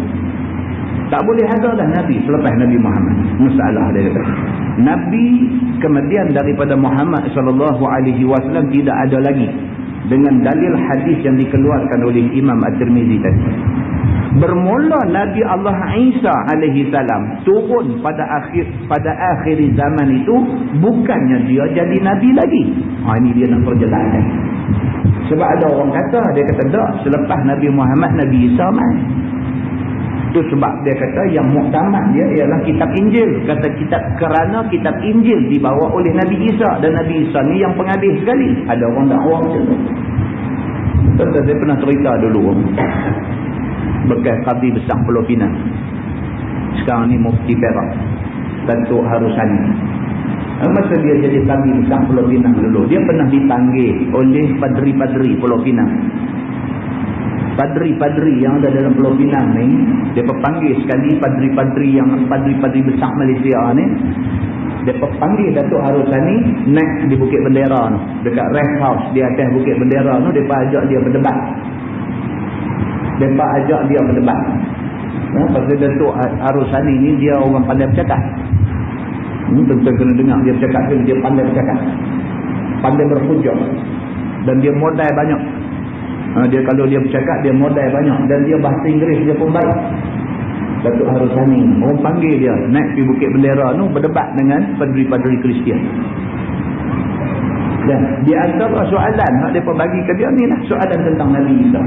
Tak boleh ada dah Nabi selepas Nabi Muhammad. Masalah dia kata. Nabi kemudian daripada Muhammad SAW tidak ada lagi. Dengan dalil hadis yang dikeluarkan oleh Imam At-Tirmizi tadi. Bermula Nabi Allah Isa alaihi salam turun pada akhir zaman itu, bukannya dia jadi Nabi lagi. Ini dia nak perjelaskan. Sebab ada orang kata, dia kata tak, selepas Nabi Muhammad, Nabi Isa mai. Itu sebab dia kata yang muktamad dia ialah kitab Injil. Kata kitab, kerana kitab Injil dibawa oleh Nabi Isa dan Nabi Isa ni yang penghabis sekali. Ada orang dakwa macam tu. Tentu saya pernah cerita dulu bekas Qadi besar Pulau Pinang. Sekarang ni Mufti Perak, Datuk Harusani. Masa dia jadi Qadi besar Pulau Pinang dulu, dia pernah dipanggil oleh padri-padri Pulau Pinang. Padri-padri yang ada dalam Pulau Pinang ni, dia panggil sekali padri-padri besar Malaysia ni, dia panggil Datuk Harusani naik di Bukit Bendera tu, dekat rest house di atas Bukit Bendera tu. Dia ajak dia berdebat. Pasal Datuk Harusani ni dia orang pandai bercakap. Tentu kena dengar dia bercakap, dia pandai bercakap, pandai berhujah, dan dia modal banyak. Dia kalau dia bercakap dia modal banyak, dan dia bahasa Inggeris dia pun baik. Datuk Harusani, orang panggil dia naik pergi Bukit Bendera tu berdebat dengan padri-padri Kristian. Dan di antara soalan hak depa bagi ke dia ni lah soalan tentang Nabi Isa.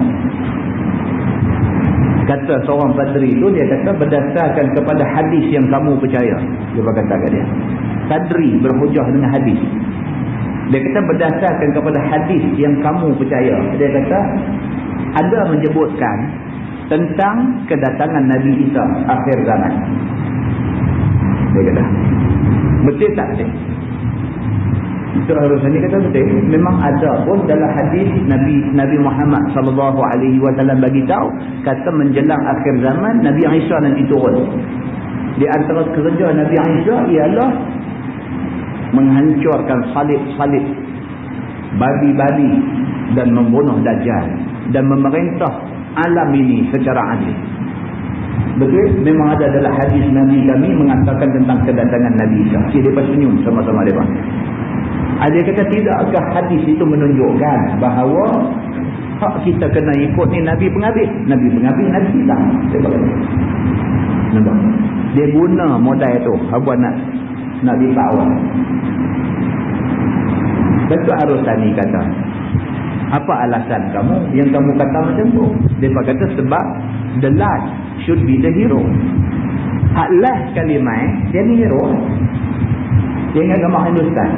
Kata seorang padri tu, dia kata berdasarkan kepada hadis yang kamu percaya. Dia berkata kat dia, padri berhujah dengan hadis. Dia kata berdasarkan kepada hadis yang kamu percaya. Dia kata ada menyebutkan tentang kedatangan Nabi Isa akhir zaman. Dia kata betul tak betul? Itu Harusani kata betul. Memang ada pun dalam hadis Nabi Muhammad SAW bagi tahu, kata menjelang akhir zaman Nabi Isa nanti turun. Di antara kerja Nabi Isa ialah menghancurkan salib-salib, babi-babi, dan membunuh Dajjal, dan memerintah alam ini secara adil. Betul? Memang ada dalam hadis Nabi kami mengatakan tentang kedatangan Nabi Isa. Mereka senyum sama-sama mereka. Ada kata tidakkah hadis itu menunjukkan bahawa hak kita kena ikut ni Nabi penghabis? Nabi penghabis, Nabi Isa. Nampak? Dia guna modal tu. Apa nak dipawai. Betul Ar-Rustani kata. Apa alasan kamu yang kamu kata macam tu? Dia kata sebab the last should be the hero. Hak last kalimah dia ni hero. Dia ingat gambar Hindustan.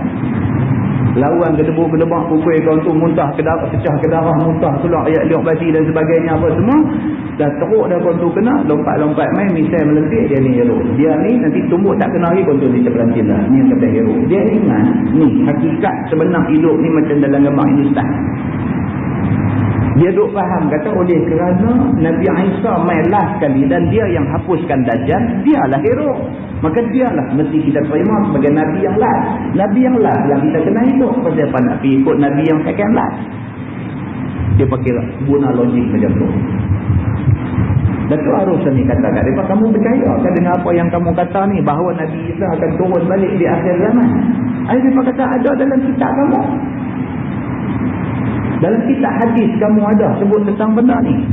Lawan kedebuk-kedebak pukul kau tu muntah ke darah, pecah ke darah, muntah keluar ayat liuk basi dan sebagainya apa semua. Dah teruk dah kau tu kena, lompat-lompat main misal melentik, dia ni hero. Dia ni nanti tumbuk tak kena lagi kau tu di terperantin lah. Ni yang kata hero. Dia ingat ni hakikat sebenar hidup ni macam dalam gambar Hindustan. Dia duk faham kata oleh kerana Nabi Isa main last kali dan dia yang hapuskan Dajjal, dialah hero. Maka dialah mesti kita terima sebagai Nabi yang last. Nabi yang last lah kita kena ikut. Pasal apa nak pergi ikut Nabi yang second last? Dia pakai guna logik macam tu. Datuk Ar-Rustani kata kat dia, kamu percaya kan dengan apa yang kamu kata ni, bahawa Nabi Isa akan turun balik di akhir zaman? Dia kata ada dalam kitab kamu. Dalam kitab hadis kamu ada sebut tentang benda ni.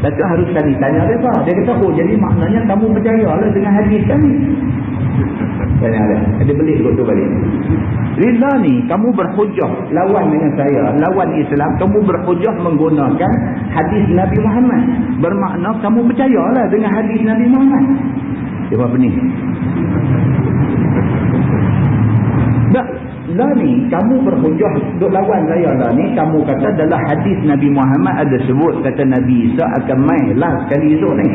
Datuk Ar-Rustani tanya dia apa? Dia kata, oh jadi maknanya kamu percayalah dengan hadis kami. Tanya dia. Dia beli kot tu balik. Rila ni kamu berhujah lawan dengan saya, lawan Islam, kamu berhujah menggunakan hadis Nabi Muhammad. Bermakna kamu percayalah dengan hadis Nabi Muhammad. Dia apa ni? Tak. Lah ni kamu berhujah duk lawan saya lah ni, kamu kata dalam hadis Nabi Muhammad ada sebut kata Nabi Isa akan mai last kali esok ni.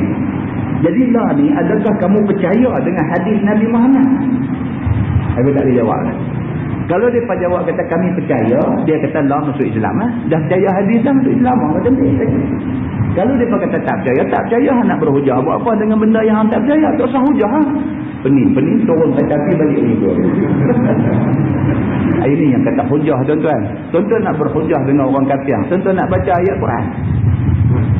Jadi lah ni adakah kamu percaya dengan hadis Nabi Muhammad? Aku tak boleh jawab lah. Kalau dia jawab kata kami percaya, dia kata lah masuk Islam lah. Dah percaya hadis dah masuk Islam lah. Macam ni. Kalau dia kata tak percaya nak berhujah. Buat apa dengan benda yang tak percaya? Tak usah hujah lah. Pening turun tapi balik juga. Ini yang kata hujah tuan-tuan. Tuan-tuan nak berhujah dengan orang kafir, tuan-tuan nak baca ayat Quran.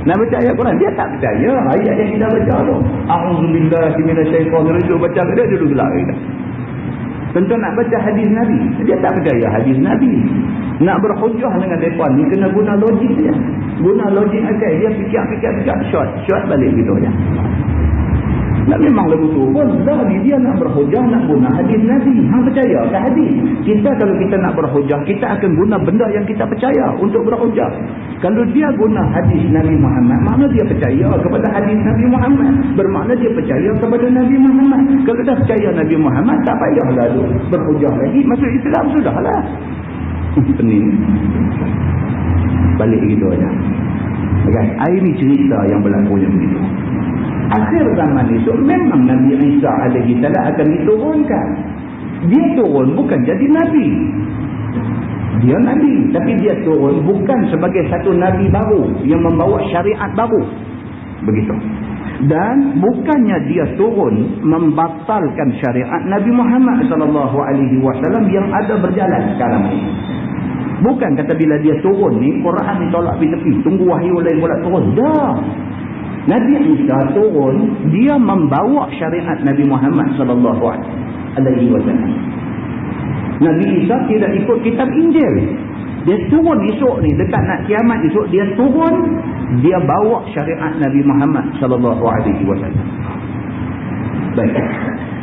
Nak baca ayat Quran, dia tak percaya ayat yang kita baca tu. A'udzubillahi minasyaitonirrajim, baca dia dulu gelak kita. Tuan-tuan nak baca hadis Nabi, dia tak percaya hadis Nabi. Nak berhujah dengan mereka ni kena guna logik dia. Guna logik akal, dia fikir short balik gitu je. Nak memang lagu tu pun dah dia nak berhujah nak guna hadis Nabi. Hang percaya ke hadis? Kita kalau kita nak berhujah, kita akan guna benda yang kita percaya untuk berhujah. Kalau dia guna hadis Nabi Muhammad, makna dia percaya kepada hadis Nabi Muhammad. Bermakna dia percaya kepada Nabi Muhammad. Kalau dah percaya Nabi Muhammad, tak payahlah tu berhujah lagi. Masuk Islam sudahlah. Pening. Balik gitu aja. Okay. Ini cerita yang berlaku yang begitu. Akhir zaman itu memang Nabi Isa alaihi salam akan diturunkan. Dia turun bukan jadi Nabi. Dia Nabi. Tapi dia turun bukan sebagai satu Nabi baru yang membawa syariat baru. Begitu. Dan bukannya dia turun membatalkan syariat Nabi Muhammad SAW yang ada berjalan sekarang ini. Bukan kata bila dia turun ni, Quran ditolak di tepi. Tunggu wahyu lain pula turun. Dah. Nabi Isa turun, dia membawa syariat Nabi Muhammad SAW. Nabi Isa tidak ikut kitab Injil. Dia turun esok ni, dekat nak kiamat esok, dia turun, dia bawa syariat Nabi Muhammad SAW. Baik.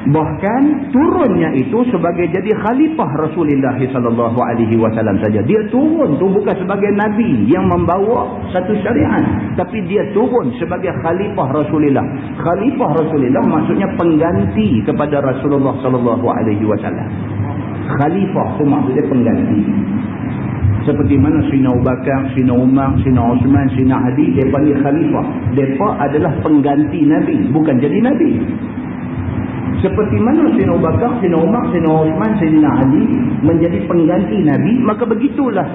Bahkan turunnya itu sebagai jadi khalifah Rasulullah SAW saja. Dia turun tu bukan sebagai Nabi yang membawa satu syariat, tapi dia turun sebagai khalifah Rasulullah. Khalifah Rasulullah maksudnya pengganti kepada Rasulullah SAW. Khalifah tu maksudnya pengganti. Seperti mana Sina Abu Bakar, Sina Umar, Sina Osman, Sina Ali, mereka ni khalifah. Mereka adalah pengganti Nabi, bukan jadi Nabi. Seperti mana Sina Abu Bakar, Sina Umar, Sina Osman, Sina Ali menjadi pengganti Nabi, maka begitulah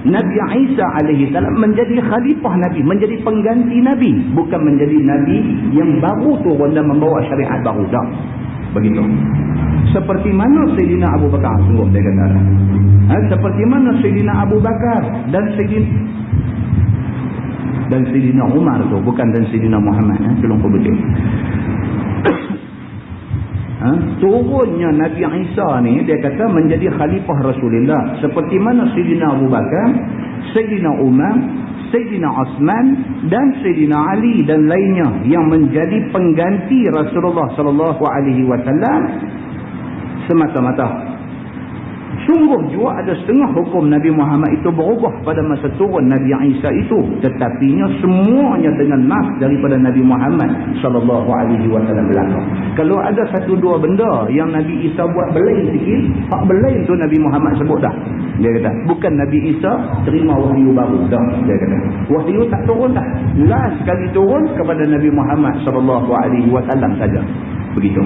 Nabi Isa alaihi salam menjadi khalifah Nabi, menjadi pengganti Nabi, bukan menjadi Nabi yang baru turun dan membawa syariat baru. Dah. Begitu. Seperti mana Sayyidina Abu Bakar, sungguh dia kata. Seperti mana Sayyidina Abu Bakar dan Sayyidina Umar tu, bukan dan Sayyidina Muhammad. Tolong kau betul. Turunnya Nabi Isa ni, dia kata menjadi khalifah Rasulullah. Seperti mana Sayyidina Abu Bakar, Sayyidina Umar, Sayyidina Osman dan Sayyidina Ali dan lainnya yang menjadi pengganti Rasulullah sallallahu alaihi wasallam semata-mata. Sungguh juga ada setengah hukum Nabi Muhammad itu berubah pada masa turun Nabi Isa itu, tetapinya semuanya dengan nas daripada Nabi Muhammad sallallahu alaihi wasallam belaka. Kalau ada satu dua benda yang Nabi Isa buat belai sikit, hak belai tu Nabi Muhammad sebut dah. Dia kata, bukan Nabi Isa terima wahyu baru dah. Dia kata, wahyu tak turun dah. Last sekali turun kepada Nabi Muhammad sallallahu alaihi wasallam saja. Begitu.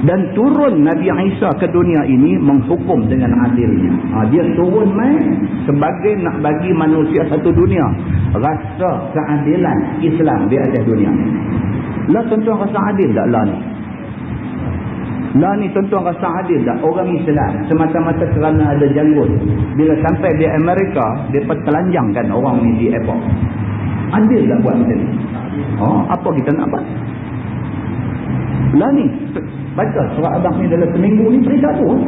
Dan turun Nabi Isa ke dunia ini menghukum dengan adilnya. Dia turun sebagai nak bagi manusia satu dunia rasa keadilan Islam di atas dunia. Lah tuan-tuan rasa adil tak lah ni? Lah ni tuan-tuan rasa adil tak? Orang Islam semata-mata kerana ada janggut, bila sampai di Amerika, mereka telanjangkan orang ni di airport. Adil tak buat macam ni? Apa kita nak buat? Lah ni baca surat abang ni dalam seminggu ni cerita tu.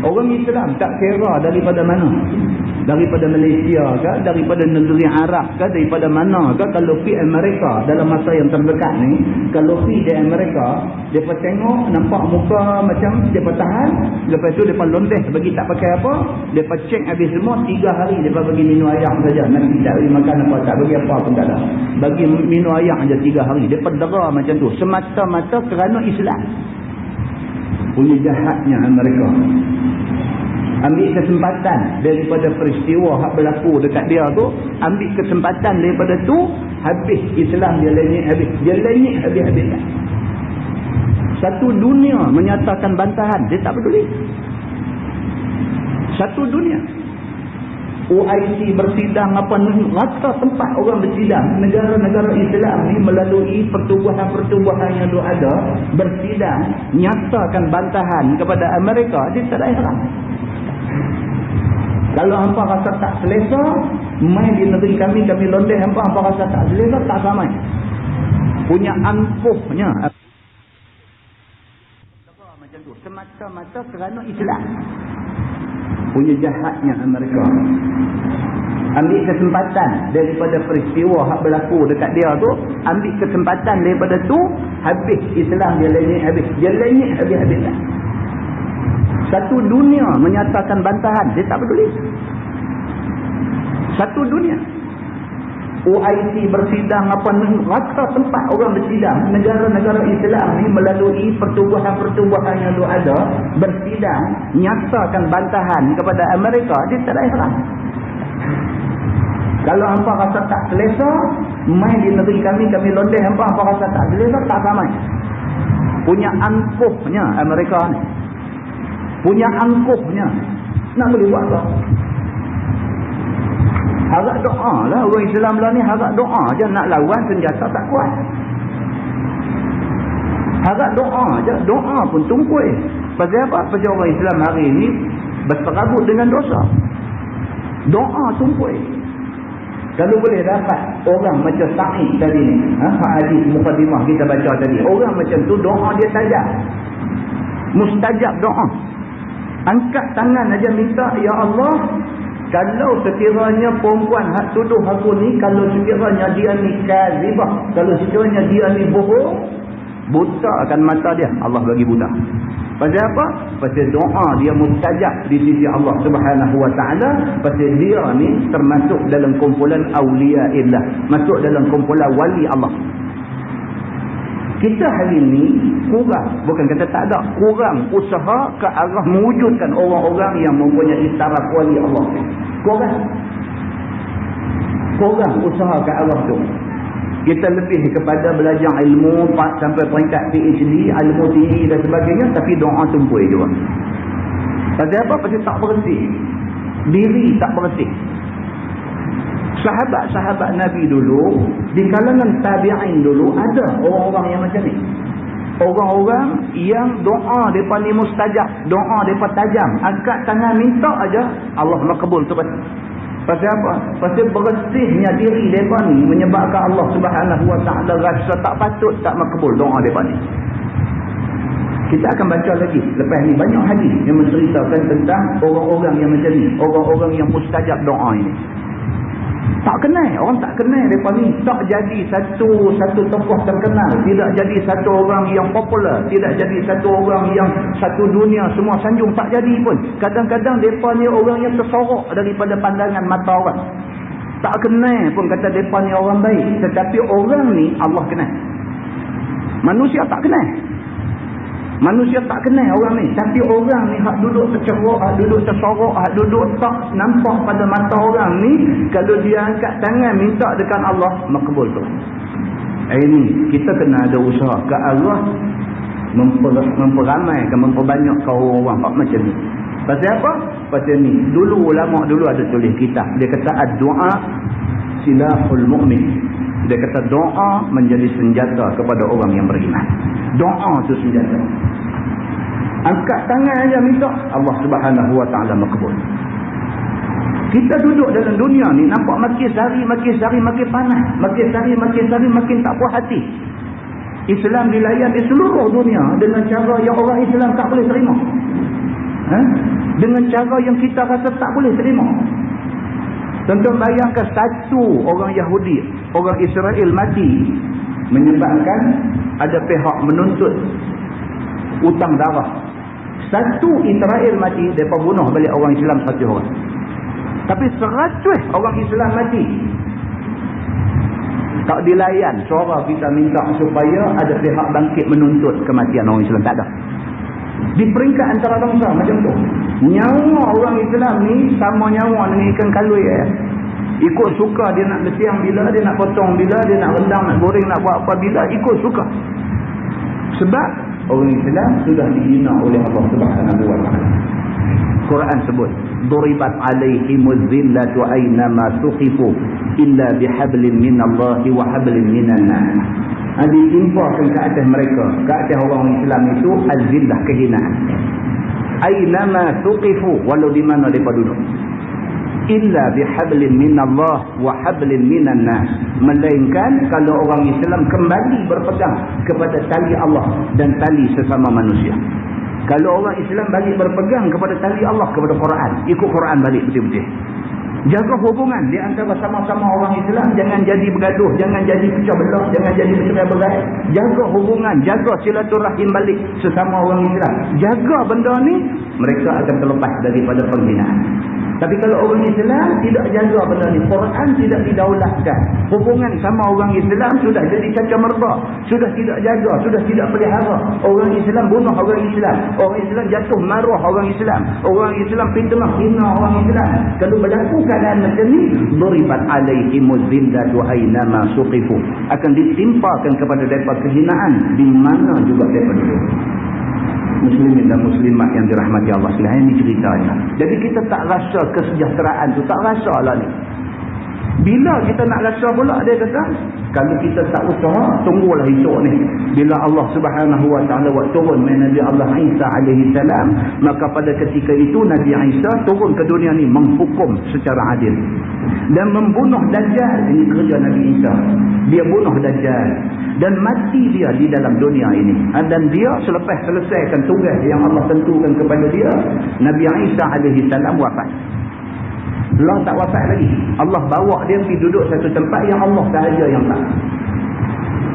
Orang Islam tak kira daripada mana, daripada Malaysia ke, daripada negeri Arab ke, daripada mana ke, kalau pergi Amerika dalam masa yang terdekat ni, kalau pergi di Amerika, mereka tengok nampak muka macam mereka tahan, lepas tu mereka londeh bagi tak pakai apa, mereka cek habis semua, 3 hari mereka bagi minum ayam saja, nanti tak bagi makan apa, tak bagi apa pun tak ada, bagi minum ayam saja 3 hari. Mereka dera macam tu semata-mata kerana Islam. Punya jahatnya Amerika. Ambil kesempatan daripada peristiwa hak berlaku dekat dia tu, ambil kesempatan daripada tu, habis Islam dia lenyek habis. Dia lenyek habis-habis. Satu dunia menyatakan bantahan, dia tak peduli. Satu dunia. OIC bersidang apa, rata tempat orang bersidang, negara-negara Islam ni melalui pertubuhan-pertubuhan yang ada, bersidang, nyatakan bantahan kepada Amerika, dia tak ada ihram. Kalau hampa rasa tak selesa, main di negeri kami londeh, hampa rasa tak selesa, tak sama. Punya angkuhnya. Macam tu, semata-mata kerana Islam. Punya jahatnya Amerika. Ambil kesempatan daripada peristiwa hak berlaku dekat dia tu, ambil kesempatan daripada tu, habis Islam dia lenyek habis. Dia lenyek habis-habis. Satu dunia menyatakan bantahan, dia tak peduli. Satu dunia. OIC bersidang apa, rata tempat orang bersidang, negara-negara Islam ni melalui pertubuhan-pertubuhan yang ada, bersidang, nyatakan bantahan kepada Amerika, dia tak ada ihram. Kalau hampa rasa tak selesa, main di negeri kami londeh, hampa rasa tak selesa, tak sama. Punya angkuhnya Amerika ni. Punya angkuhnya. Nak boleh buat apa? Harap doa lah. Orang Islam lah ni harap doa je. Nak lawan senjata tak kuat. Harap doa je. Doa pun tungkui. Pasal apa? Pasal orang Islam hari ni berterabut dengan dosa. Doa tungkui. Kalau boleh dapat orang macam Sa'id tadi ni, hadis mukadimah kita baca tadi, orang macam tu doa dia tajam, mustajab doa. Angkat tangan aja minta, ya Allah, kalau sekiranya perempuan hak tuduh aku ni, kalau sekiranya dia ni kazibah, kalau sekiranya dia ni bohong, buta akan mata dia, Allah bagi buta. Pasal apa? Pasal doa dia mustajab di sisi Allah Subhanahu wa taala, pasal dia ni termasuk dalam kumpulan auliaillah, masuk dalam kumpulan wali Allah. Kita hari ni kurang, bukan kata tak ada, kurang usaha ke arah mewujudkan orang-orang yang mempunyai taraf wali Allah. Kurang usaha ke arah tu. Kita lebih kepada belajar ilmu sampai peringkat PhD, ilmu tinggi dan sebagainya, tapi doa tumpul juga. Pasal apa? Pasal tak berhenti. Diri tak berhenti. Sahabat-sahabat Nabi dulu, di kalangan tabi'in dulu, ada orang-orang yang macam ni. Orang-orang yang doa mereka ni mustajab, doa mereka tajam, angkat tangan minta aja, Allah makbul tu. Pasal apa? Pasal bersihnya diri mereka ni menyebabkan Allah Subhanahu wa taala rasa tak patut, tak makbul doa mereka ni. Kita akan baca lagi lepas ni banyak hadis yang menceritakan tentang orang-orang yang macam ni, orang-orang yang mustajab doa ini. Tak kenal, orang tak kenal mereka ni. Tak jadi satu tokoh terkenal, tidak jadi satu orang yang popular, tidak jadi satu orang yang satu dunia semua sanjung, tak jadi pun. Kadang-kadang mereka ni orang yang tersorok daripada pandangan mata orang. Tak kenal pun kata mereka ni orang baik, tetapi orang ni Allah kenal. Manusia tak kenal. Manusia tak kenal orang ni. Tapi orang ni hak duduk tercerok, hak duduk tersorok, hak duduk tak nampak pada mata orang ni, kalau dia angkat tangan minta dekat Allah, makbul tu. Ini kita kena ada usaha ke arah memperamaikan, memperbanyakkan orang-orang hak macam ni. Pasal apa? Pasal ni dulu ulama dulu ada tulis kitab, dia kata ad-du'a silahul mu'min. Dia kata doa menjadi senjata kepada orang yang beriman. Doa tu senjata. Angkat tangan aja minta, Allah Subhanahu Wa Taala makbul. Kita duduk dalam dunia ni nampak makin sehari makin panas, makin sehari makin tak puas hati. Islam dilayan di seluruh dunia dengan cara yang orang Islam tak boleh terima. Dengan cara yang kita rasa tak boleh terima. Tentu bayangkan satu orang Yahudi, orang Israel mati menyebabkan ada pihak menuntut hutang darah. Satu Israel mati, mereka bunuh balik orang Islam satu orang. Tapi 100 orang Islam mati, tak dilayan suara kita minta supaya ada pihak bangkit menuntut kematian orang Islam. Tak ada. Di peringkat antara bangsa macam tu, nyawa orang Islam ni sama nyawa dengan ikan kalui. Ikut suka dia nak lesiang bila, dia nak potong bila, dia nak rendang, nak goreng, nak buat apa bila, ikut suka. Sebab orang Islam sudah dihina oleh Allah Subhanahu Wa Taala. Quran sebut, duribat alaihimuz zillatu aynama tuqifu illa bihablin minallahi wa hablin minan nas. Ditimpakan ke atas mereka, ke atas orang Islam itu al-zillah, kehinaan. Aynama tuqifu, walau di mana mereka duduk. Illa bihablin minallah wa hablin minan nas. Melainkan kalau orang Islam kembali berpegang kepada tali Allah dan tali sesama manusia. Kalau orang Islam balik berpegang kepada tali Allah, kepada Quran, ikut Quran balik betul-betul. Jaga hubungan di antara sama-sama orang Islam, jangan jadi bergaduh, jangan jadi pecah belah, jangan jadi bercerai-berai. Jaga hubungan, jaga silaturahim balik sesama orang Islam. Jaga benda ni, mereka akan terlepas daripada penghinaan. Tapi kalau orang Islam tidak jaga benda ni, Quran tidak didaulatkan, hubungan sama orang Islam sudah jadi caca merba, sudah tidak jaga, sudah tidak pelihara. Orang Islam bunuh orang Islam, orang Islam jatuh maruah orang Islam, orang Islam fitnah hina orang Islam. Kalau berlaku keadaan macam ni, duribat alaihimuz zillatu aynama suqifu, akan ditimpakan kepada mereka kehinaan di mana juga mereka duduk. Muslimin dan muslimat yang dirahmati Allah sekalian, ini ceritanya. Jadi kita tak rasa kesejahteraan tu, tak rasa lah ni. Bila kita nak rasa pula, dia kata, kalau kita tak usaha, tunggulah esok ni. Bila Allah Subhanahu Wa Taala buat turun Nabi Allah Isa alaihi salam, maka pada ketika itu Nabi Isa turun ke dunia ni menghukum secara adil dan membunuh Dajjal. Ini kerja Nabi Isa. Dia bunuh Dajjal dan mati dia di dalam dunia ini. Dan dia selepas selesaikan tugas yang Allah tentukan kepada dia, Nabi Isa alaihi salam wafat. Allah tak wafat lagi. Allah bawa dia pergi duduk satu tempat yang Allah sahaja yang tahu.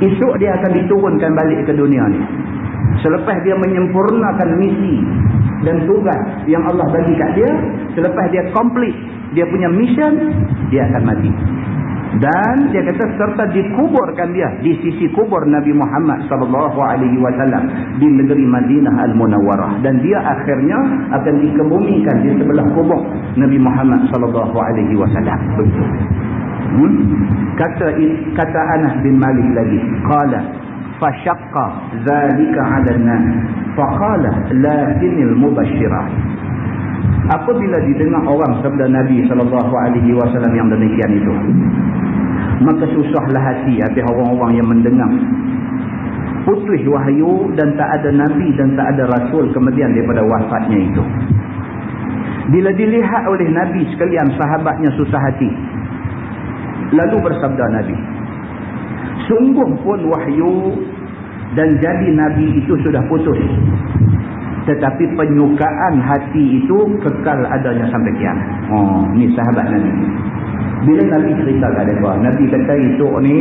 Esok dia akan diturunkan balik ke dunia ni. Selepas dia menyempurnakan misi dan tugas yang Allah bagi kat dia, selepas dia complete dia punya mission, dia akan mati. Dan dia kata serta dikuburkan dia di sisi kubur Nabi Muhammad sallallahu alaihi wasallam di negeri Madinah Al-Munawwarah, dan dia akhirnya akan dikebumikan di sebelah kubur Nabi Muhammad sallallahu alaihi wasallam. Kata Anas bin Malik lagi, qala fashaqqa zalika 'ala an-nas faqala lakinnal mubasysyirat. Apabila didengar orang sabda Nabi SAW yang demikian itu, maka susahlah hati orang-orang yang mendengar. Putus wahyu dan tak ada Nabi dan tak ada Rasul kemudian daripada wafatnya itu. Bila dilihat oleh Nabi sekalian, sahabatnya susah hati. Lalu bersabda Nabi, sungguh pun wahyu dan jadi Nabi itu sudah putus, tetapi penyukaan hati itu kekal adanya sampai kiamat. Ini sahabat Nabi. Bila Nabi cerita kat mereka, Nabi kata esok ni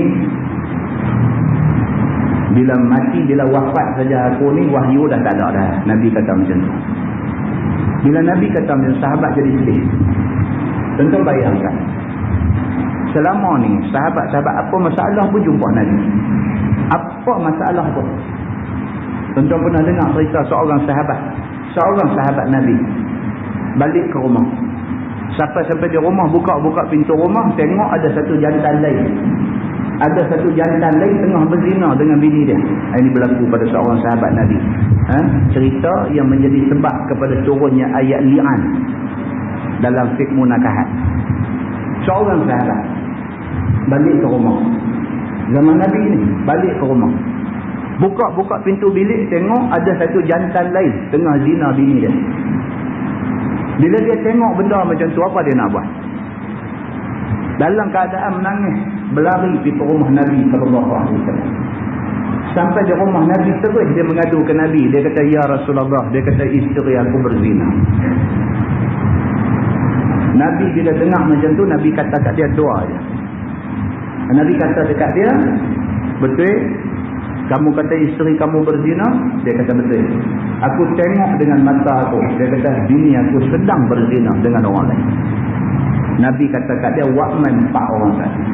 bila mati, bila wafat saja aku ni, wahyu dah tak ada dah. Nabi kata macam tu. Bila Nabi kata macam tu, sahabat jadi sedih. Tentu bayangkan, selama ni sahabat-sahabat apa masalah pun jumpa Nabi. Apa masalah pun. Tentu pernah dengar cerita seorang sahabat Nabi balik ke rumah. Sampai di rumah, buka pintu rumah, tengok ada satu jantan lain. Ada satu jantan lain tengah berzina dengan bini dia. Ini berlaku pada seorang sahabat Nabi. Cerita yang menjadi sebab kepada turunnya ayat li'an dalam fiqh munakahat. Seorang sahabat balik ke rumah. Zaman Nabi ni, balik ke rumah. Buka pintu bilik, tengok ada satu jantan lain tengah zina bini dia. Bila dia tengok benda macam tu, apa dia nak buat? Dalam keadaan menangis, berlari pergi ke rumah Nabi SAW. Sampai di rumah Nabi terus dia mengadu ke Nabi. Dia kata, ya Rasulullah, dia kata isteri aku berzina. Nabi bila dengar macam tu, Nabi kata kat dia dua je. Nabi kata dekat dia, betul kamu kata isteri kamu berzina? Dia kata betul. Aku tengok dengan mata aku. Dia kata bini aku sedang berzina dengan orang lain. Nabi kata kat dia, wa'man 4 orang saksi.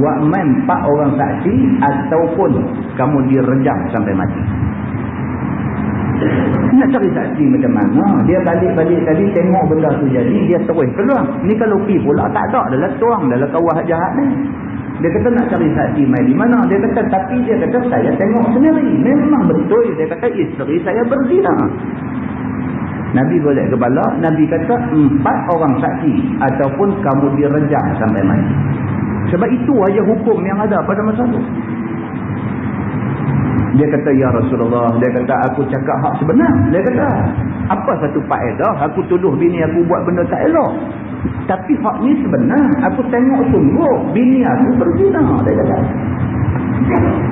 Wa'man 4 orang saksi ataupun kamu direjam sampai mati. Nak cari saksi macam mana? Dia balik-balik tadi tengok benda tu jadi, dia terus keluar. Ni kalau pergi pula tak ada adalah tuang dalam kawah jahat ni. Dia kata nak cari saksi mai di mana? Dia kata tapi dia kata saya tengok sendiri. Memang betul. Dia kata isteri saya berzina. Nabi golek kepala. Nabi kata 4 orang saksi ataupun kamu direjam sampai mati. Sebab itu aja hukum yang ada pada masa itu. Dia kata ya Rasulullah. Dia kata aku cakap hak sebenar. Dia kata apa satu faedah aku tuduh bini aku buat benda tak elok. Tapi hak ni sebenar. Aku tengok sungguh bini aku berzina. Dia kata.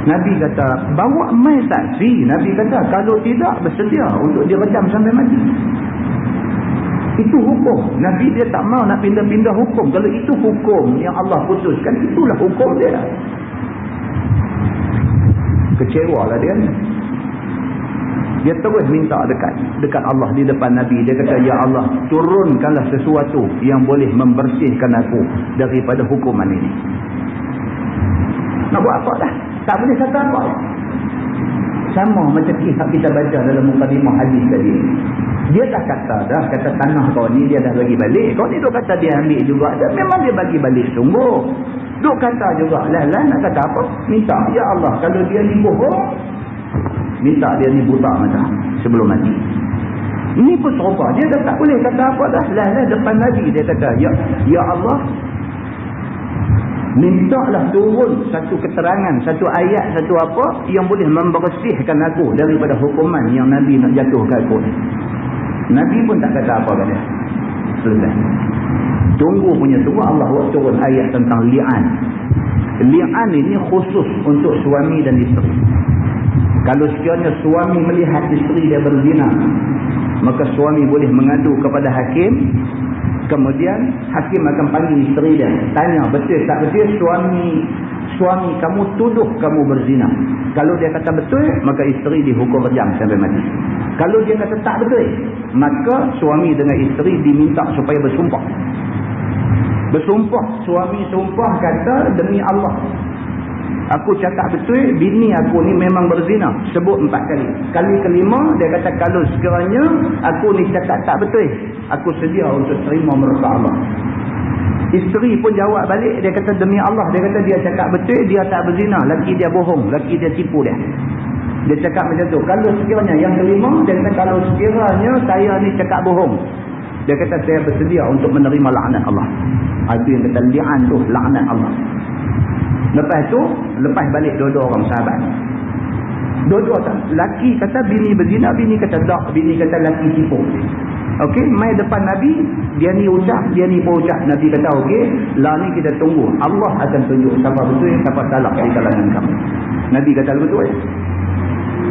Nabi kata bawa mai saksi. Nabi kata kalau tidak bersedia untuk direjam sampai mati. Itu hukum. Nabi dia tak mau nak pindah-pindah hukum. Kalau itu hukum yang Allah putuskan, itulah hukum dia. Kecewa lah dia. Dia terus minta dekat Allah di depan Nabi. Dia kata ya Allah, turunkanlah sesuatu yang boleh membersihkan aku daripada hukuman ini. Nak buat apa dah? Tak boleh kata apa. Sama macam kisah kita baca dalam mukadimah hadis tadi. Dia dah kata tanah kau ni dia dah bagi balik. Kau ni duk kata dia ambil juga. Memang dia bagi balik sungguh. Duk kata juga. Lah nak kata apa? Minta ya Allah kalau dia ni bohong, minta dia ni buta mata sebelum mati. Ini pun serupa. Dia dah tak boleh kata apa dah. Lah depan Nabi dia kata ya Allah, mintalah turun satu keterangan, satu ayat, satu apa yang boleh membersihkan aku daripada hukuman yang Nabi nak jatuhkan aku. Nabi pun tak kata apa kat dia. Selesai. Tunggu Allah buat turun ayat tentang li'an. Li'an ini khusus untuk suami dan isteri. Kalau sekiranya suami melihat isteri dia berzina, maka suami boleh mengadu kepada hakim. Kemudian hakim akan panggil isteri dia, tanya betul tak betul suami kamu tuduh kamu berzina. Kalau dia kata betul, maka isteri dihukum rejam sampai mati. Kalau dia kata tak betul, maka suami dengan isteri diminta supaya bersumpah. Suami sumpah kata demi Allah, aku cakap betul bini aku ni memang berzina. Sebut 4 kali. Kali kelima dia kata kalau sekiranya aku ni cakap tak betul, aku sedia untuk terima murka Allah. Isteri pun jawab balik, dia kata demi Allah, dia kata dia cakap betul, dia tak berzina, laki dia bohong, laki dia tipu dia. Dia cakap macam tu. Kalau sekiranya yang kelima, dia kata kalau sekiranya saya ni cakap bohong, dia kata saya bersedia untuk menerima laknat Allah. Itu yang kata li'an tu, laknat Allah. Lepas tu, lepas balik dua-dua orang sahabat. Dua-dua tak. Laki kata bini berzina, bini kata tak, bini kata laki tipu. Okey, mai depan Nabi, dia ni ucap, dia ni pun ucap. Nabi kata okey, lah ni kita tunggu. Allah akan tunjuk siapa betul, siapa salah di kalangan kamu. Nabi kata betul.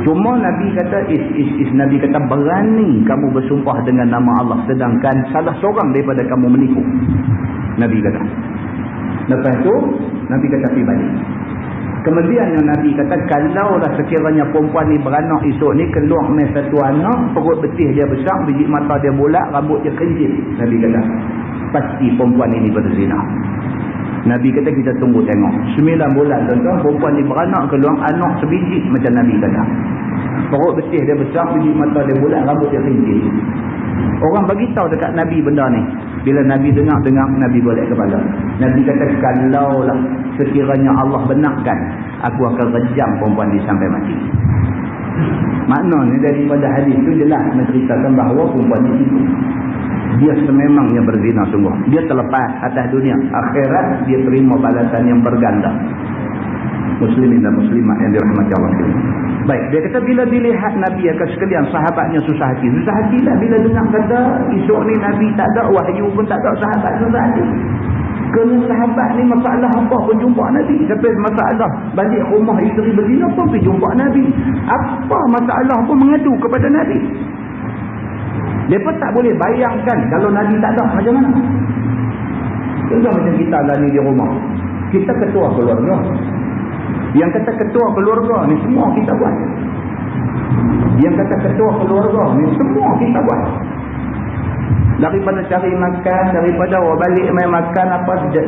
Cuma Nabi kata Nabi kata berani kamu bersumpah dengan nama Allah sedangkan salah seorang daripada kamu menipu. Nabi kata. Lepas tu Nabi kata pergi balik. Kemudiannya Nabi kata, kalaulah sekiranya perempuan ni beranak esok ni, keluar main satu anak, perut betih dia besar, biji mata dia bulat, rambut dia kencit, Nabi kata pasti perempuan ini berzina. Nabi kata kita tunggu tengok 9 bulan tuan-tuan, perempuan ni beranak, keluar anak sebiji macam Nabi kata, perut betih dia besar, biji mata dia bulat, rambut dia kencit. Orang bagi tahu dekat Nabi benda ni. Bila Nabi dengar, Nabi golek kepala. Nabi kata, kalaulah sekiranya Allah benarkan, aku akan rejam perempuan ni sampai mati. Maknanya daripada hadis tu jelas menceritakan bahawa perempuan ni itu, dia sememangnya berzina sungguh. Dia terlepas atas dunia. Akhirat dia terima balasan yang berganda. Muslimin dan muslimat yang dirahmati Allah sekalian. Baik, dia kata bila dilihat Nabi akan sekalian sahabatnya susah hati. Susah hati lah bila dengar kata esok ni Nabi tak ada, wahyu pun tak ada, sahabat susah hati. Kerana sahabat ni masalah apa pun jumpa Nabi. Sampai masalah balik rumah isteri berzina pun pergi jumpa Nabi. Apa masalah pun mengadu kepada Nabi. Mereka tak boleh bayangkan kalau Nabi tak ada macam mana. Contoh macam kita lah ni di rumah. Kita ketua keluarga. Yang kata ketua keluarga ni semua kita buat. Yang kata ketua keluarga ni semua kita buat. Daripada cari makan, daripada balik main makan apa saja.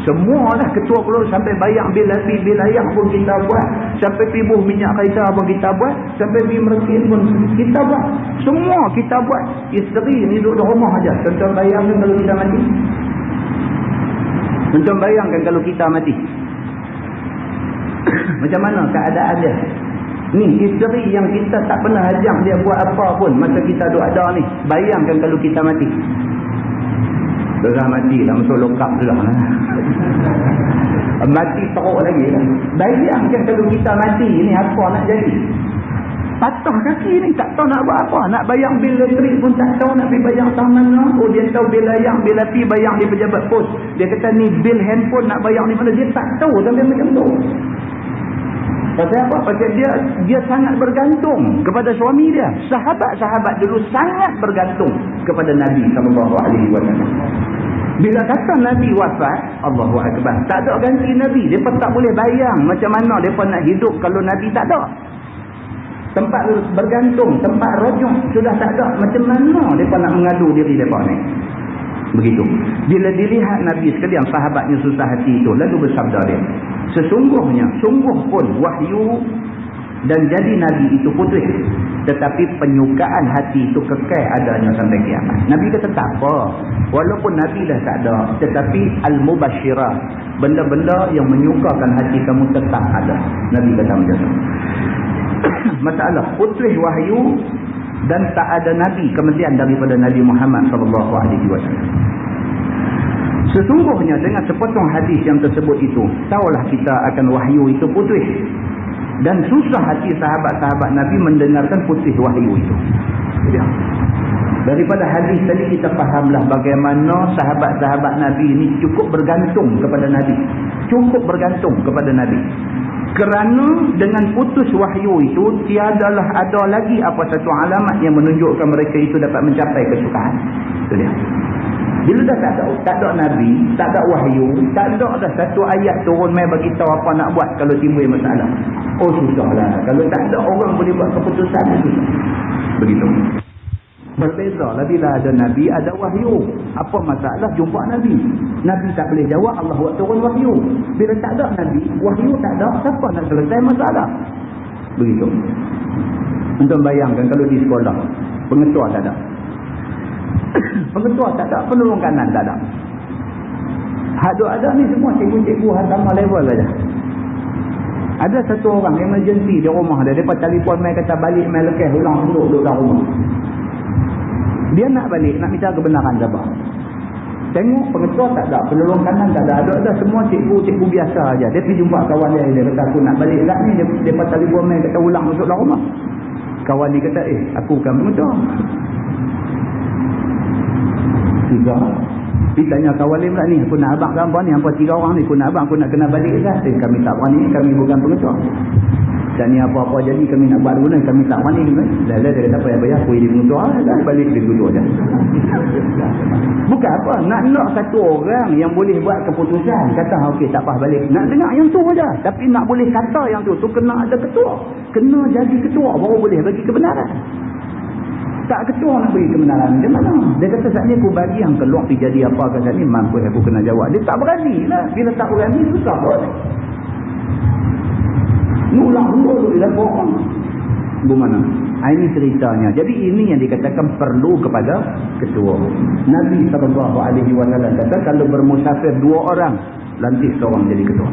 Semua dah ketua keluarga, sampai bayar bil api, bil air pun kita buat. Sampai pibuh minyak kereta pun kita buat. Sampai bil merekin pun kita buat. Semua kita buat. Isteri ni duduk di rumah aja. Contoh bayangkan kalau kita mati. Contoh bayangkan kalau kita mati. Macam mana keadaan dia? Ni isteri yang kita tak pernah ajak dia buat apa pun masa kita duduk ada ni. Bayangkan kalau kita mati. Dah mati dah, masuk lokap dah. Mati teruk lagi lah. Bayangkan kalau kita mati ni apa nak jadi? Patah kaki ni tak tahu nak buat apa. Nak bayang bil listrik pun tak tahu nak pergi bayang taman lah. Oh dia tahu bil ayam, bil api bayang di pejabat pos. Dia kata ni bil handphone nak bayang ni mana. Dia tak tahu sampai macam tu. Pasal apa? Pasal dia sangat bergantung kepada suami dia. Sahabat-sahabat dulu sangat bergantung kepada Nabi SAW. Bila kata Nabi wafat, Allahu Akbar, tak ada ganti Nabi. Mereka tak boleh bayang macam mana mereka nak hidup kalau Nabi tak ada. Tempat bergantung, tempat rujuk sudah tak ada. Macam mana mereka nak mengadu diri mereka ni? Begitu. Bila dilihat Nabi sekalian sahabatnya susah hati itu, lalu bersabda dia, sesungguhnya, sungguh pun wahyu dan jadi Nabi itu putih, tetapi penyukaan hati itu kekal adanya sampai kiamat. Nabi kata tak apa, walaupun Nabi dah tak ada, tetapi al-mubasyirah, benda-benda yang menyukakan hati kamu tetap ada. Nabi kata macam tu. Masalah putih wahyu dan tak ada Nabi kemudian daripada Nabi Muhammad SAW. Sesungguhnya dengan sepotong hadis yang tersebut itu, tahulah kita akan wahyu itu putih. Dan susah hati sahabat-sahabat Nabi mendengarkan putih wahyu itu. Ya. Daripada hadis tadi kita fahamlah bagaimana sahabat-sahabat Nabi ini cukup bergantung kepada Nabi. Cukup bergantung kepada Nabi. Kerana dengan putus wahyu itu, tiadalah ada lagi apa satu alamat yang menunjukkan mereka itu dapat mencapai kesukaan. Itu dia. Bila dah tak ada Nabi, tak ada wahyu, tak ada dah satu ayat turun mai bagi tahu apa nak buat kalau timbul masalah. Oh susahlah. Kalau tak ada orang boleh buat keputusan, susah. Begitu. Berbezalah bila ada Nabi, ada wahyu. Apa masalah jumpa Nabi? Nabi tak boleh jawab, Allah buat turun wahyu. Bila tak ada Nabi, wahyu tak ada, siapa nak selesai masalah? Begitu. Untuk bayangkan kalau di sekolah, pengetua tak ada. Pengetua tak ada, penolong kanan tak ada. Hadut ada ni semua cikgu-cikgu hantar level saja. Ada satu orang emergency di rumah dia, depa telefon mai kata balik mai lekeh ulang duduk dalam rumah. Dia nak balik, nak minta kebenaran sabar. Tengok pengetua tak ada, penolong kanan tak ada. Ada semua cikgu-cikgu biasa aja. Dia pergi jumpa kawan dia kata aku nak balik kat ni, depa telefon mai kata ulang masuk dalam rumah. Kawan dia kata, aku bukan pengetua. Tiga. Dia tanya kawan dia pula ni, aku nak abang gambar ni, hampa 3 orang ni, aku nak abang, aku nak kena balik lah. Kami tak berani, kami bukan pengetua. Dan ni apa-apa jadi kami nak buat dulu, kami tak mani. Dah dia kata apa bayar kuih di mutua, dah balik di mutua dah. Bukan apa, nak satu orang yang boleh buat keputusan, kata okey tak apa balik. Nak dengar yang tu aja, tapi nak boleh kata yang tu kena ada ketua. Kena jadi ketua baru boleh bagi kebenaran. Tak ketua nak bagi kebenaran macam mana? Dia kata saat ni aku bagi yang keluar pergi jadi apa kat saat ni mampu aku kena jawab. Dia tak berani lah. Bila tak berani susah pun. Nulang dulu dia bohong. Bagaimana? Ini ceritanya. Jadi ini yang dikatakan perlu kepada ketua. Nabi SAW kata kalau bermusafir 2 orang, lantik seorang jadi ketua.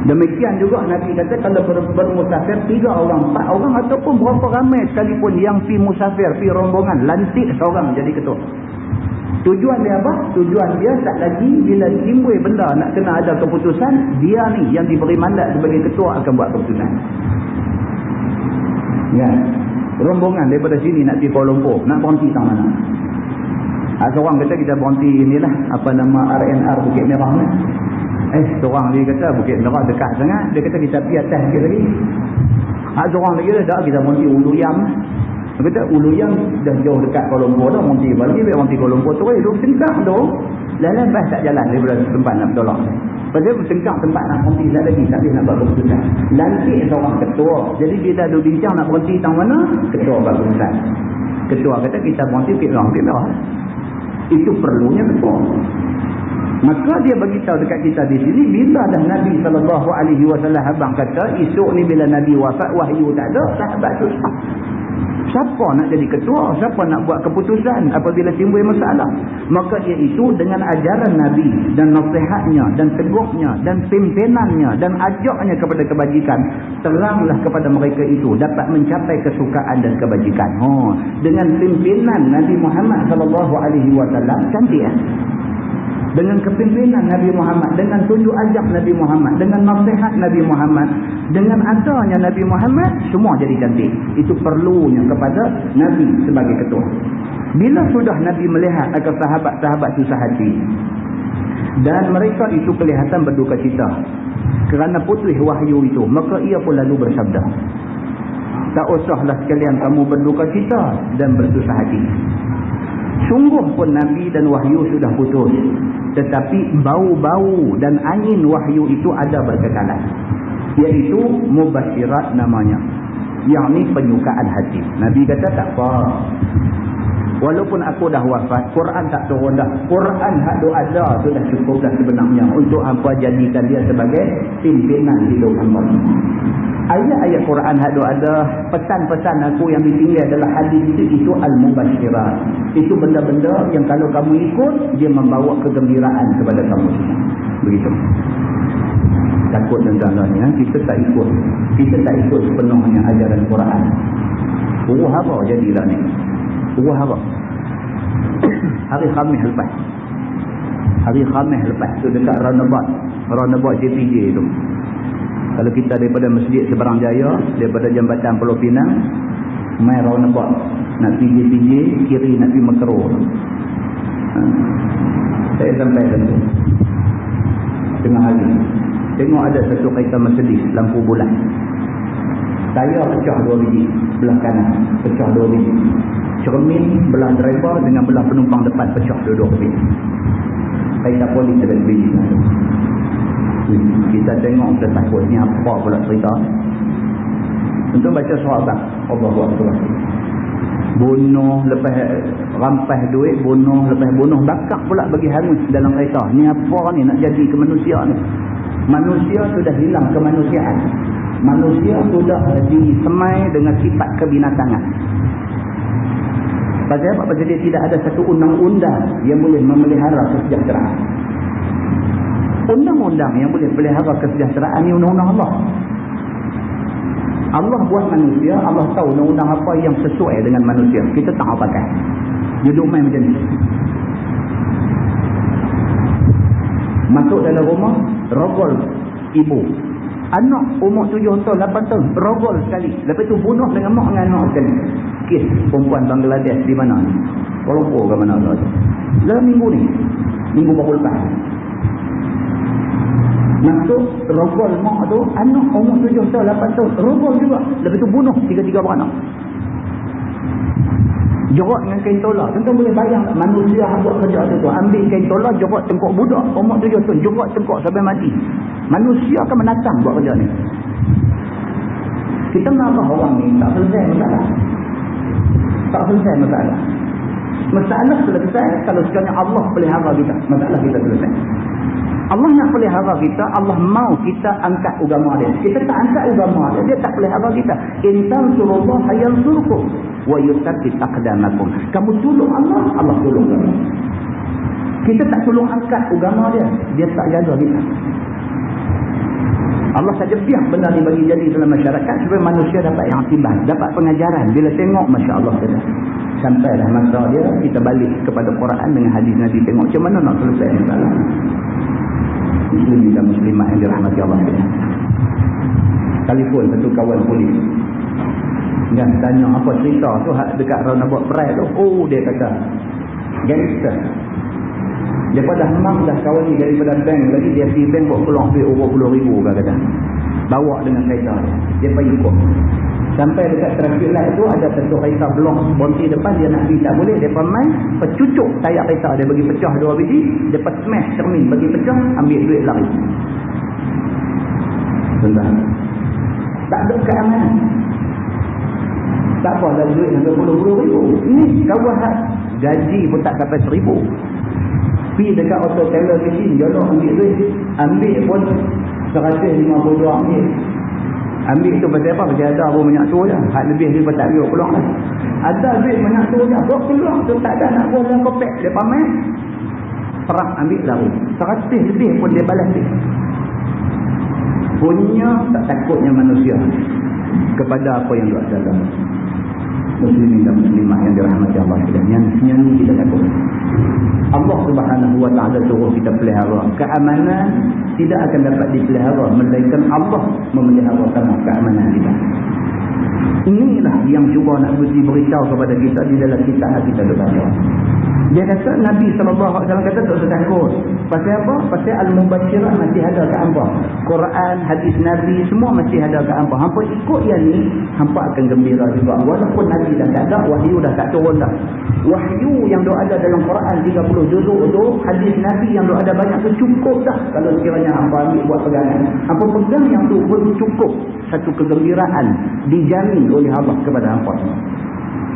Demikian juga Nabi kata kalau bermusafir 3 orang, 4 orang ataupun berapa ramai sekalipun yang pi musafir, pi rombongan, lantik seorang jadi ketua. Tujuan dia apa? Tujuan dia tak lagi bila timbul benda nak kena ada keputusan, dia ni yang diberi mandat sebagai ketua akan buat keputusan. Ya. Rombongan daripada sini nak pergi Kuala Lumpur, nak berhenti tang mana? Seorang kata kita berhenti inilah apa nama RNR Bukit Merah ni. Seorang dia kata Bukit Merah dekat sangat, dia kata kita pergi atas sikit lagi. Seorang lagi dah kita berhenti Ulu Yam. Dia kata Ulu Yam dah jauh dekat Kuala Lumpur dah, berhenti balik berhenti Kuala Lumpur tu duduk sengkak tu. Lain-lain bas tak jalan daripada tempat nak bertolak. Pasal sengkak tempat nak berhenti tak lagi, tak boleh nak buat keputusan. Lantik seorang ketua. Jadi dia dah duduk bincang nak berhenti tang mana, ketua buat keputusan. Ketua kata kita berhenti Bukit Merah. Itu perlunya ketua. Maka dia beritahu dekat kita di sini, bila dah Nabi SAW abang kata esok ni bila Nabi wafat wahyu tak ada, sahabat susah. Siapa nak jadi ketua? Siapa nak buat keputusan apabila timbul masalah? Maka iaitu dengan ajaran Nabi dan nasihatnya dan teguknya dan pimpinannya dan ajaknya kepada kebajikan, teranglah kepada mereka itu dapat mencapai kesukaan dan kebajikan. Dengan pimpinan Nabi Muhammad SAW cantik ya? Dengan kepimpinan Nabi Muhammad, dengan tunjuk ajak Nabi Muhammad, dengan nasihat Nabi Muhammad, dengan adanya Nabi Muhammad, semua jadi cantik. Itu perlunya kepada Nabi sebagai ketua. Bila sudah Nabi melihat akan sahabat-sahabat susah hati dan mereka itu kelihatan berduka cita kerana putus wahyu itu, maka ia pun lalu bersabda, tak usahlah sekalian kamu berduka cita dan bersusah hati. Sungguh pun Nabi dan wahyu sudah putus, tetapi bau-bau dan angin wahyu itu ada berkekalan, iaitu mubasyirat namanya, yakni penyukaan hati. Nabi kata tak apa, walaupun aku dah wafat, Quran tak turun dah, Quran hak ada sudah cukup dah sebenarnya untuk apa jadikan dia sebagai pimpinan hidup hamba. Ayat-ayat Quran hak ada, pesan-pesan aku yang ditinggal adalah hadis itu al-mubasyirat. Itu benda-benda yang kalau kamu ikut, dia membawa kegembiraan kepada kamu semua. Begitu. Takut tentang ya, kita tak ikut. Kita tak ikut sepenuhnya ajaran Quran. Huru-hara jadilah ni. Huru-hara. Hari Khamis lepas. Hari Khamis lepas tu dekat Roundabout JPJ tu. Kalau kita daripada Masjid Seberang Jaya, daripada Jambatan Pulau Pinang, main roundabout, nak PJ, kiri nak pergi Mekero. Saya sampai sana tengah hari, tengok ada satu kereta Mercedes lampu bulan. Tayar pecah 2 biji belah kanan, pecah 2 biji. Cermin belah driver dengan belah penumpang depan pecah 2 biji. Kereta polis ada biji. Kita tengok kita takut ni apa pula cerita. Untuk baca surah Abang Allahu Akbar. Bunuh lepas rampas duit, bunuh lepas bunuh, bakar pula bagi hangus dalam kereta. Ni apa ni nak jadi ke manusia ni? Manusia sudah hilang kemanusiaan. Manusia sudah disemai dengan sifat kebinatangan. Pasal apa? Pasal dia tidak ada satu undang-undang yang boleh memelihara kesejahteraan. Undang-undang yang boleh pelihara kesejahteraan ni undang-undang Allah. Allah buat manusia, Allah tahu undang-undang apa yang sesuai dengan manusia. Kita tak pakai. Duduk main macam ni. Masuk dalam rumah, rogol ibu. Anak umur 7 tahun, 8 tahun, rogol sekali. Lepas tu bunuh dengan mak dengan anak sekali. Kes perempuan Bangladesh di mana ni? Kuala Lumpur ke mana tu? Dalam minggu ni. Minggu baru lepas. Masuk rogol mak tu, anak umur 7 tahun 8 tahun rogol juga, lepas tu bunuh 3 beranak. Jorok dengan kain tolak. Tuan boleh bayang tak manusia buat kerja tu, ambil kain tolak jorok tengkok budak umur 7 tahun, jorok tengkok sampai mati. Manusia akan menatang buat kerja ni. Kita marah orang ni tak selesai masalah. Tak selesai masalah. Masalah selesai kalau sekiranya Allah pelihara kita, masalah kita selesai. Allah nak pelihara kita, Allah mau kita angkat agama dia. Kita tak angkat agama dia, dia tak pelihara kita. In tansurullaha yansurkum wa yuthabbit aqdamakum. Kamu tolong Allah, Allah tolong kamu. Kita tak tolong angkat agama dia, dia tak jaga kita. Allah saja biar benda ni bagi jadi dalam masyarakat supaya manusia dapat yang timbang, dapat pengajaran. Bila tengok, Masya Allah, sampailah masa dia, kita balik kepada Quran dengan hadis Nabi, tengok macam mana nak selesai masalah. Muslimin dan muslimat yang dirahmati Allah. Telefon satu kawan polis dan tanya apa cerita tu dekat roundabout Perai tu. Oh, dia kata gangster. Daripada hemang dah kawan ni daripada bank lagi, dia pergi bank buat peluang duit RM20,000 kata. Bawa dengan kereta dia pergi ikut. Sampai dekat traffic light tu ada satu kereta blok bonti depan, dia nak pergi tak boleh, dia main pecucuk tayak kereta dia, bagi pecah 2 biji, dia smash cermin bagi pecah, ambil duit lari. Tentang tak ada keamanan. Tak apa dah duit sampai RM10,000. Ini kawan gaji pun tak sampai RM1,000. Pergi dekat auto teller machine, jolok ambil duit, ambil pun RM150 ambil. Ambil tu pasal apa? Pasal ada pun banyak tu je. Hak lebih dia tak ambil peluang lah. Ada duit banyak tu je. Bawa peluang tu tak ada nak buat dalam kopek. Dia pamer. Perang ambil lari. 100 lebih pun dia balas dia. Punya tak takutnya manusia kepada apa yang dia dalam. Muslimin dan muslimah yang dirahmati Allah sekalian. Yang kita takut. Allah Subhanahu wa taala suruh kita pelihara. Keamanan tidak akan dapat dipelihara melainkan Allah memeliharakan keamanan kita. Inilah yang cuba nak beritahu kepada kita di dalam kitab kita baca. Dia kata Nabi SAW kata tak usah takut. Pasal apa? Pasal al-mubasyirat masih ada kat hangpa. Quran, hadis Nabi semua masih ada kat hangpa. Hangpa ikut yang ni, hangpa akan gembira juga. Walaupun Nabi dah tak ada, wahyu dah tak turun dah. Wahyu yang ada dalam Quran 30 juzuk tu, hadis Nabi yang ada banyak tu cukup dah. Kalau sekiranya hangpa ambil buat pegangan. Hangpa pegang yang tu pun cukup. Satu kegembiraan dijamin oleh Allah kepada hangpa.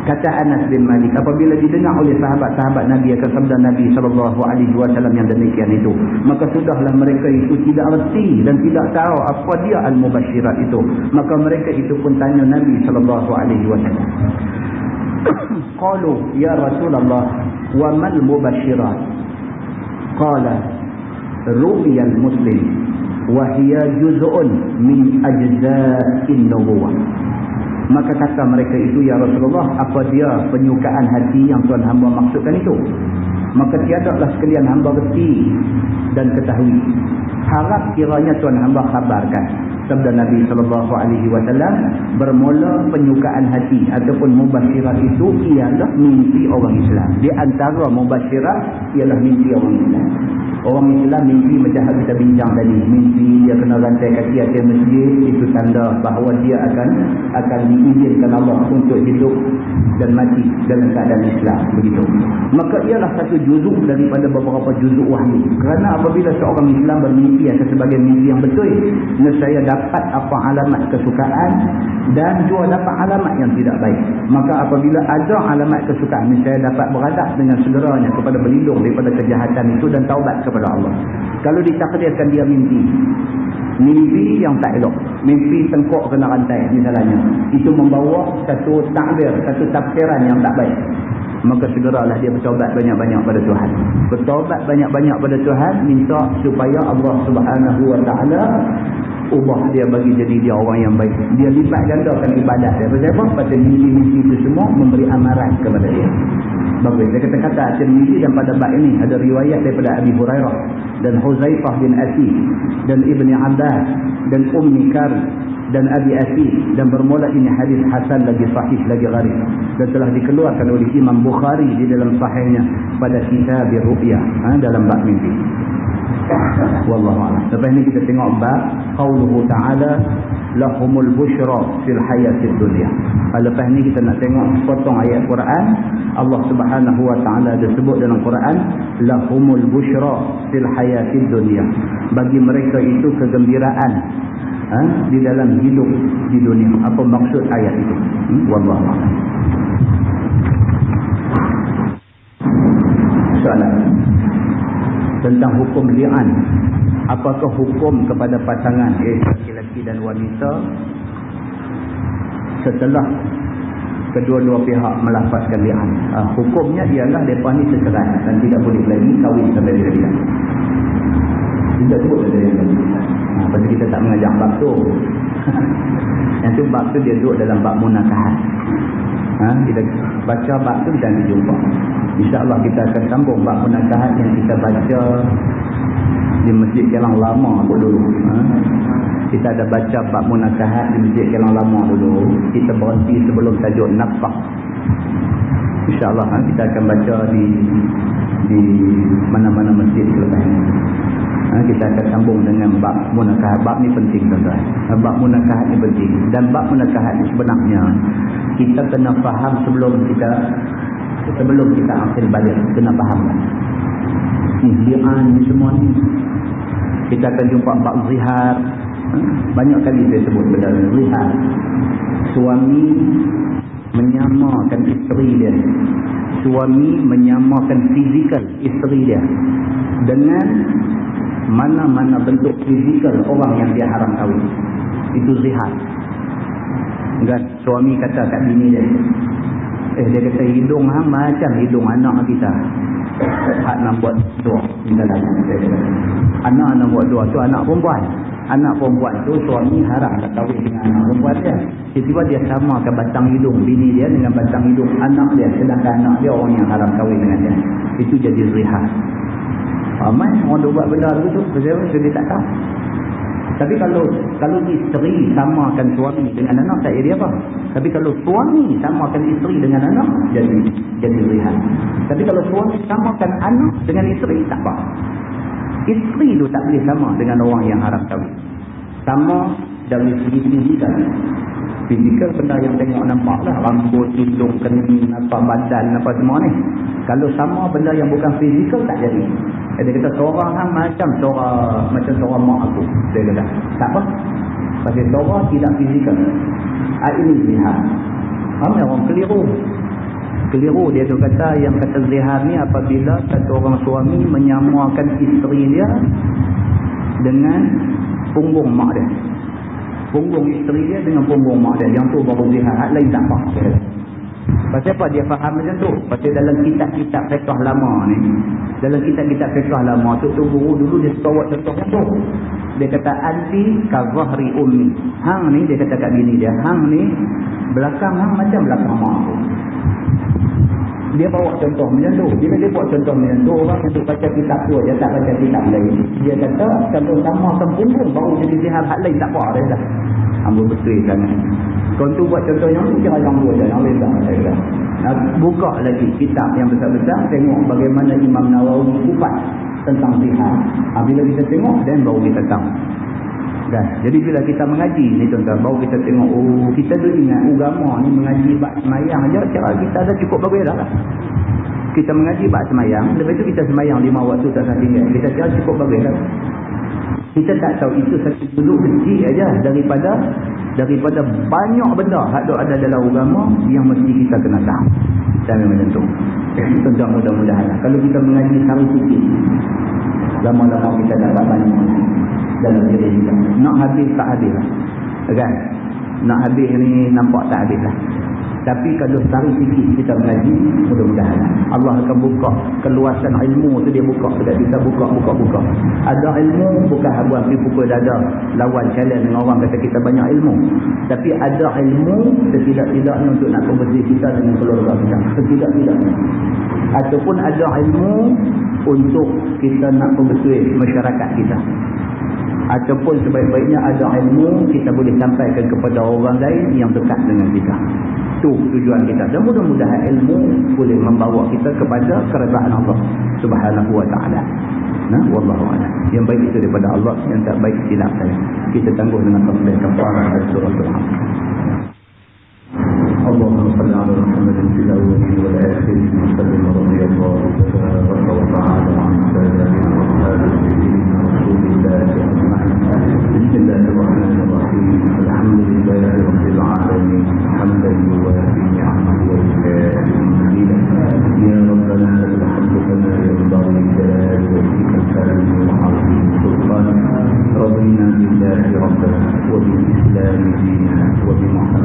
Kata Anas bin Malik, apabila didengar oleh sahabat-sahabat Nabi akan sabda Nabi SAW yang demikian itu, maka sudahlah mereka itu tidak erti dan tidak tahu apa dia al-mubasyirat itu. Maka mereka itu pun tanya Nabi SAW. Qalu ya Rasulullah wa mal mubasyirat? Qala ru'yal muslim wa hiya juz'un min ajza'in nubuwah. Maka kata mereka itu, ya Rasulullah, apa dia penyukaan hati yang Tuhan hamba maksudkan itu? Maka tiadalah sekalian hamba reti dan ketahui. Harap kiranya Tuhan hamba khabarkan. Sabda Nabi SAW, bermula penyukaan hati ataupun mubasyirat itu ialah mimpi orang Islam. Di antara mubasyirat ialah mimpi orang Islam. Orang Islam mimpi macam kita bincang tadi, mimpi dia kena rantai kaki atas masjid, itu tanda bahawa dia akan diizinkan Allah untuk hidup dan mati dalam keadaan Islam, begitu. Maka ialah satu juzuk daripada beberapa juzuk wahyu. Kerana apabila seorang Islam bermimpi atas sebagai mimpi yang betul, nescaya dapat apa alamat kesukaan dan juga dapat alamat yang tidak baik. Maka apabila ada alamat kesukaan, nescaya dapat beradab dengan segeranya kepada berlindung daripada kejahatan itu dan taubat kepada Allah. Kalau ditakdirkan dia mimpi yang tak elok, mimpi tengkok kena rantai misalnya, itu membawa satu takbir, satu tafsiran yang tak baik, maka segeralah dia bertaubat banyak-banyak pada Tuhan. Bertaubat banyak-banyak pada Tuhan, minta supaya Allah Subhanahu wa taala ubah dia bagi jadi dia orang yang baik. Dia lipat gandakan ibadat dia. Sebab apa? Pasal mimpi-mimpi itu semua memberi amaran kepada dia. Bagus. Dia kata-kata akhir mimpi, dan pada bab ini ada riwayat daripada Abi Hurairah dan Huzaifah bin Asif dan Ibni Abbas dan Ummi Kari dan Abi Asif, dan bermula ini hadis hasan lagi sahih lagi gharib, dan telah dikeluarkan oleh Imam Bukhari di dalam sahihnya pada kitab Ru'yah, dalam bab mimpi. Wallahu a'lam. Lepas ni kita tengok bab qauluhu ta'ala lahumul busyra fil hayatid dunya. Lepas ni kita nak tengok potong ayat Quran. Allah Subhanahu wa taala ada sebut dalam Quran lahumul busyra fil hayatid dunya. Bagi mereka itu kegembiraan di dalam hidup di dunia. Apa maksud ayat itu? Wallahu a'lam. Soalan tentang hukum li'an. Apakah hukum kepada pasangan lelaki dan wanita setelah kedua-dua pihak melafazkan li'an? Hukumnya ialah mereka ni tercerai dan tidak boleh lagi kahwin sampai dia li'an. Tidak boleh ada yang lagi. Pasal kita tak mengajar bab tu. Yang tu bab tu dia duduk dalam bab munakahat. Kita baca bab tu dan dijumpa. InsyaAllah kita akan sambung bab munakahat yang kita baca di Masjid Kelang Lama dulu. Kita ada baca bab munakahat di Masjid Kelang Lama dulu. Kita berhenti sebelum tajuk nafkah. InsyaAllah kita akan baca di mana-mana masjid selepas ini. Kita akan sambung dengan bab munakahat. Bab ni penting tuan-tuan. Bab munakahat ni penting. Dan bab munakahat ni sebenarnya kita kena faham sebelum kita ambil balik. Kena faham ni li'an ni semua ni. Kita akan jumpa bab zihar. Banyak kali saya sebut benda zihar. Suami menyamakan isteri dia. Suami menyamakan fizikal isteri dia dengan mana-mana bentuk fizikal orang yang dia haram kahwin. Itu zihar. Kan suami kata kat bini dia, dia kata hidung hang macam hidung anak kita. Hak nak buat dua misalnya. Anak nak buat dua tu anak perempuan. Anak perempuan tu suami haram nak kahwin dengan anak perempuan dia. Tiba-tiba dia samakan batang hidung bini dia dengan batang hidung anak dia, sedangkan anak dia orang yang haram kahwin dengan dia. Itu jadi zihar. Ramai orang buat benda begitu, sebab dia tak tahu. Tapi kalau isteri samakan suami dengan anak, tak jadi apa. Tapi kalau suami samakan isteri dengan anak, jadi zihar. Tapi kalau suami samakan anak dengan isteri, tak apa. Isteri tu tak boleh sama dengan orang yang haram kahwin. Sama dari segi fizikal. Fizikal benda yang tengok nampak lah. Rambut, hidung, kening, badan, apa semua ni. Kalau sama benda yang bukan fizikal, tak jadi. Dia kata seorang macam seorang mak aku. Dia kata tak apa. Pasal seorang tidak fizikal. Ini zihar. Ramai orang keliru dia tu kata, yang kata zihar ni apabila satu orang suami menyamakan isteri dia dengan punggung mak dia. Punggung isteri dia dengan punggung mak dia. Yang tu baru zihar. Hak lain tak apa. Pasal apa dia faham macam tu? Pasal dalam kitab-kitab fiqh lama ni, dalam kitab-kitab fiqh lama tu guru dulu dia bawa contoh macam tu. Dia kata anti ka zahri ummi. Hang ni dia kata kat bini dia, hang ni belakang hang macam belakang mak aku. Dia bawa contoh macam tu. Bila dia buat contoh macam tu, orang yang baca kitab tu aja, tak baca kitab lain. Dia kata kalau sama sempurna baru jadi zihar, hak lain tak apa dah dah. Ambil betul sangat. Kau tu buat contoh yang ni, jangan yang buat yang lain dah. Buka lagi kitab yang besar-besar, tengok bagaimana Imam Nawawi kupas tentang zihar. Bila kita tengok, dan baru kita tahu. Dan jadi bila kita mengaji ni tuan-tuan, baru kita tengok, kita tu ingat agama ni mengaji bab semayang aja, cara kita dah cukup bagus dah lah. Kita mengaji bab semayang, lepas tu kita semayang 5 waktu tak sah tinggal. Kita cara cukup bagus dah. Kita tak tahu itu satu duduk kecil aja daripada banyak benda yang ada dalam agama yang mesti kita kena tahu. Cara macam tu. Tuan-tuan mudah-mudahan kalau kita mengaji satu sikit, lama-lama kita dapat banyak dalam diri kita. Nak habis tak habis lah. Kan? Nak habis ni nampak tak habis lah. Tapi kalau sari sikit kita mengaji, mudah-mudahan Allah akan buka keluasan ilmu tu, dia buka dekat kita, buka. Ada ilmu bukan habuan pergi pukul dada lawan challenge dengan orang kata kita banyak ilmu. Tapi ada ilmu setidak-tidaknya untuk nak kompetisi kita dengan keluarga kita. Setidak-tidaknya. Ataupun ada ilmu untuk kita nak kompetisi masyarakat kita. Ataupun sebaik-baiknya ada ilmu kita boleh sampaikan kepada orang lain yang dekat dengan kita. Itu tujuan kita. Dan mudah-mudahan ilmu boleh membawa kita kepada keredaan Allah Subhanahu wa ta'ala. Nah, wallahu a'lam. Yang baik itu daripada Allah, yang tak baik tidak saya. Kita tangguh dengan tasbih kafarah dan surah Al-Asr. اللهم صل على محمد في الاولين والاخرين وسلم رضي الله تبارك وتعالى عن سادتنا واصحاب سيدنا رسول الله اجمعين. بسم الله الرحمن الرحيم. الحمد لله رب العالمين حمدا يوافي نعمه ويكافئ مزيدا. يا ربنا لك الحمد كما ينبغي لجلال وجهك الكريم وعظيم سلطانك. رضينا بالله ربنا وبالاسلام دينا وبمحمد